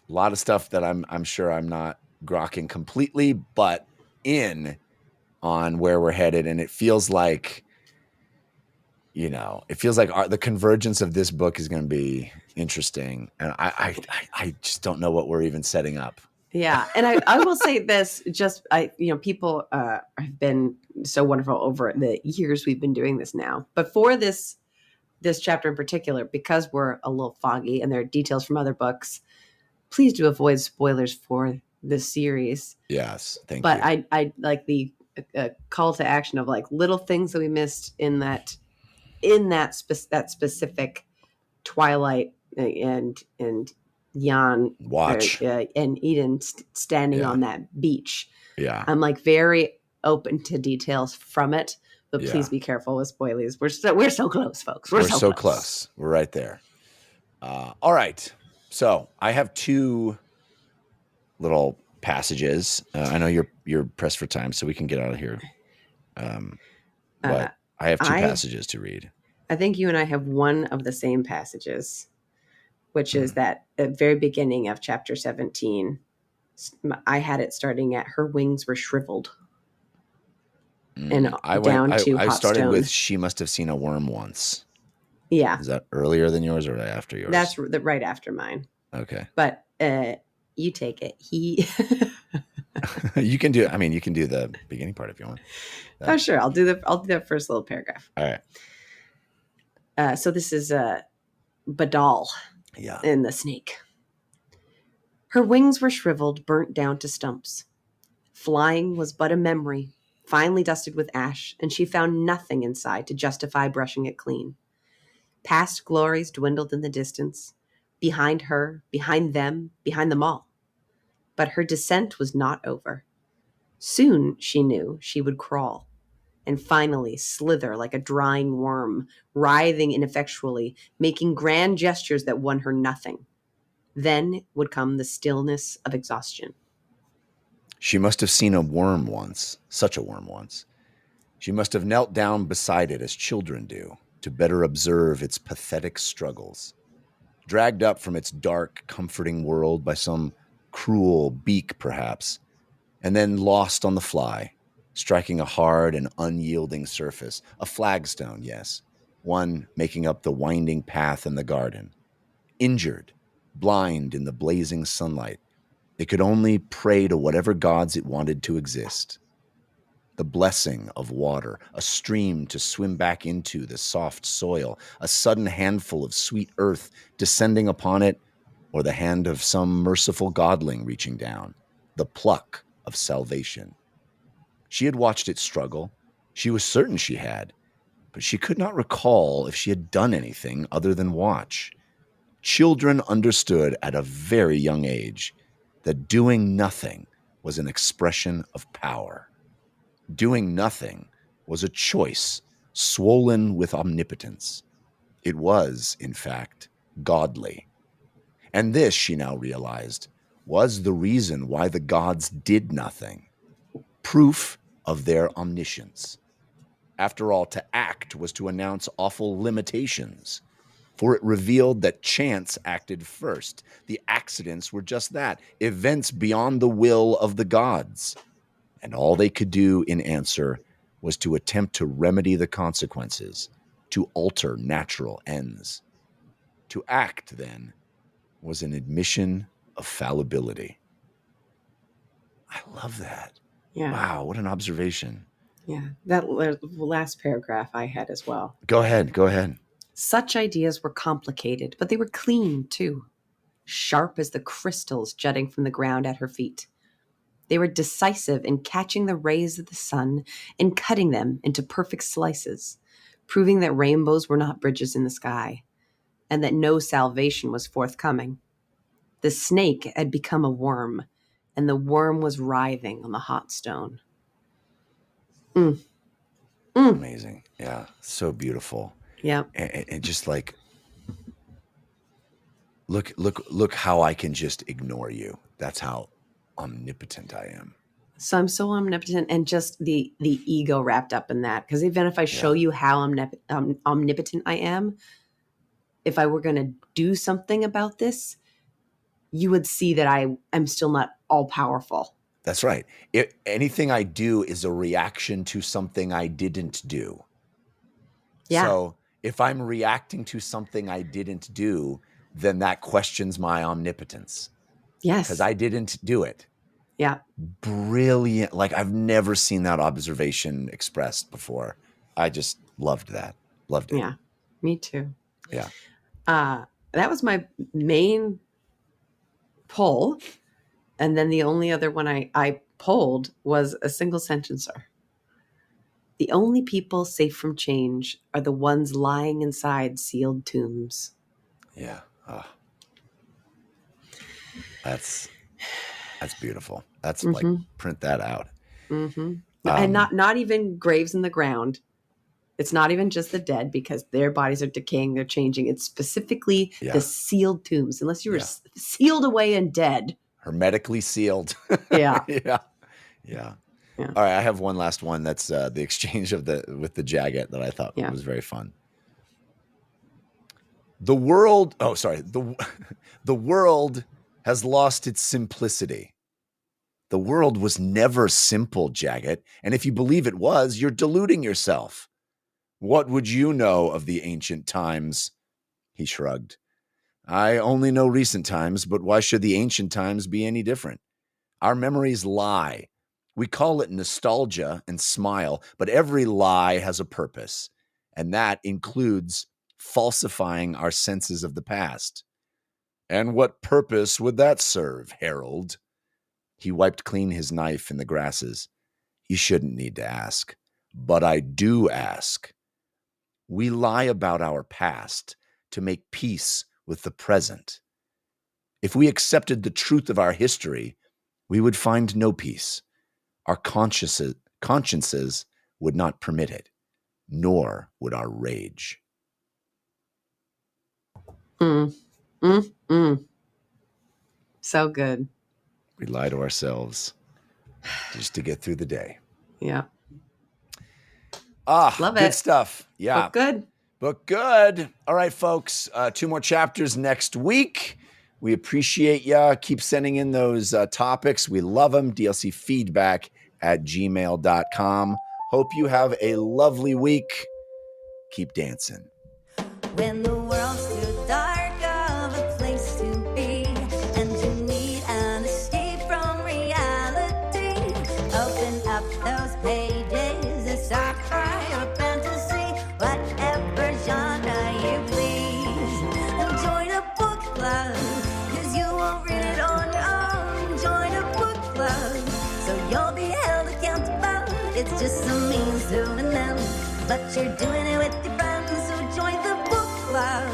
B: lot of stuff that I'm sure I'm not grokking completely, but in on where we're headed. And it feels like, the convergence of this book is going to be interesting. And I just don't know what we're even setting up.
C: Yeah. And I will say this, people have been so wonderful over the years we've been doing this now. But for this chapter in particular, because we're a little foggy and there are details from other books, please do avoid spoilers for this series.
B: Yes. Thank you.
C: But I like the call to action of like little things that we missed in that specific Twilight and Jan
B: watch
C: and Eden standing on that beach.
B: Yeah.
C: I'm like very open to details from it, but please be careful with spoilers. We're so close, folks. We're so close.
B: We're right there. All right. So I have two little passages. I know you're pressed for time, so we can get out of here. But I have two passages to read.
C: I think you and I have one of the same passages, which is that at the very beginning of chapter 17, I had it starting at her wings were shriveled. And I
B: started with she must have seen a worm once.
C: Yeah.
B: Is that earlier than yours or right after yours?
C: That's right after mine.
B: Okay.
C: But you take it.
B: You can do the beginning part if you want.
C: Oh, sure. I'll do the first little paragraph.
B: All right.
C: So this is Badal and the snake. Her wings were shriveled, burnt down to stumps. Flying was but a memory, finely dusted with ash, and she found nothing inside to justify brushing it clean. Past glories dwindled in the distance, behind her, behind them all. But her descent was not over. Soon, she knew, she would crawl, and finally slither like a drying worm, writhing ineffectually, making grand gestures that won her nothing. Then would come the stillness of exhaustion.
B: She must have seen a worm once, such a worm once. She must have knelt down beside it as children do, to better observe its pathetic struggles. Dragged up from its dark, comforting world by some cruel beak, perhaps, and then lost on the fly, striking a hard and unyielding surface, a flagstone, yes, one making up the winding path in the garden. Injured, blind in the blazing sunlight, it could only pray to whatever gods it wanted to exist. The blessing of water, a stream to swim back into the soft soil, a sudden handful of sweet earth descending upon it, or the hand of some merciful godling reaching down, the pluck of salvation. She had watched it struggle. She was certain she had, but she could not recall if she had done anything other than watch. Children understood at a very young age that doing nothing was an expression of power. Doing nothing was a choice swollen with omnipotence. It was, in fact, godly. And this, she now realized, was the reason why the gods did nothing. Proof of their omniscience. After all, to act was to announce awful limitations, for it revealed that chance acted first. The accidents were just that, events beyond the will of the gods. And all they could do in answer was to attempt to remedy the consequences, to alter natural ends. To act, then, was an admission of fallibility. I love that.
C: Yeah.
B: Wow, what an observation.
C: Yeah. That last paragraph I had as well.
B: Go ahead.
C: Such ideas were complicated, but they were clean, too. Sharp as the crystals jutting from the ground at her feet. They were decisive in catching the rays of the sun and cutting them into perfect slices, proving that rainbows were not bridges in the sky, and that no salvation was forthcoming. The snake had become a worm, and the worm was writhing on the hot stone.
B: Amazing. Yeah, so beautiful.
C: Yeah.
B: And just like, look how I can just ignore you. That's how omnipotent I am.
C: So I'm so omnipotent, and just the ego wrapped up in that. Because even if I show you how omnipotent I am, if I were going to do something about this, you would see that I am still not all powerful.
B: That's right. Anything I do is a reaction to something I didn't do.
C: Yeah.
B: So if I'm reacting to something I didn't do, then that questions my omnipotence.
C: Yes.
B: Because I didn't do it.
C: Yeah.
B: Brilliant. Like, I've never seen that observation expressed before. I just loved that. Loved it.
C: Yeah. Me too.
B: Yeah.
C: That was my main pull. And then the only other one I pulled was a single sentencer. The only people safe from change are the ones lying inside sealed tombs.
B: Yeah. Oh. That's beautiful. That's like, print that out.
C: Mm-hmm. And not even graves in the ground. It's not even just the dead, because their bodies are decaying, they're changing. It's specifically the sealed tombs, unless you were sealed away and dead.
B: Hermetically sealed.
C: Yeah.
B: Yeah. All right, I have one last one. That's the exchange with the Jaghut that I thought was very fun. The world has lost its simplicity. The world was never simple, Jaghut, and if you believe it was, you're deluding yourself. What would you know of the ancient times? He shrugged. I only know recent times, but why should the ancient times be any different? Our memories lie. We call it nostalgia and smile, but every lie has a purpose, and that includes falsifying our senses of the past. And what purpose would that serve, Harold? He wiped clean his knife in the grasses. You shouldn't need to ask, but I do ask. We lie about our past to make peace with the present. If we accepted the truth of our history, we would find no peace. Our consciences would not permit it, nor would our rage.
C: So good.
B: We lie to ourselves just to get through the day.
C: Yeah.
B: Love it. Good stuff. Yeah. Book good. All right, folks. 2 more chapters next week. We appreciate ya. Keep sending in those topics. We love them. dlcfeedback@gmail.com. Hope you have a lovely week. Keep dancing.
A: When the world's too dark of a place to be, and you need an escape from reality, open up those pages, it's sci-fi or fantasy, whatever genre you please. And join a book club, 'cause you won't read it on your own. Join a book club, so you'll be held accountable. It's just a means to an end, but you're doing it with your friends, so join the book club.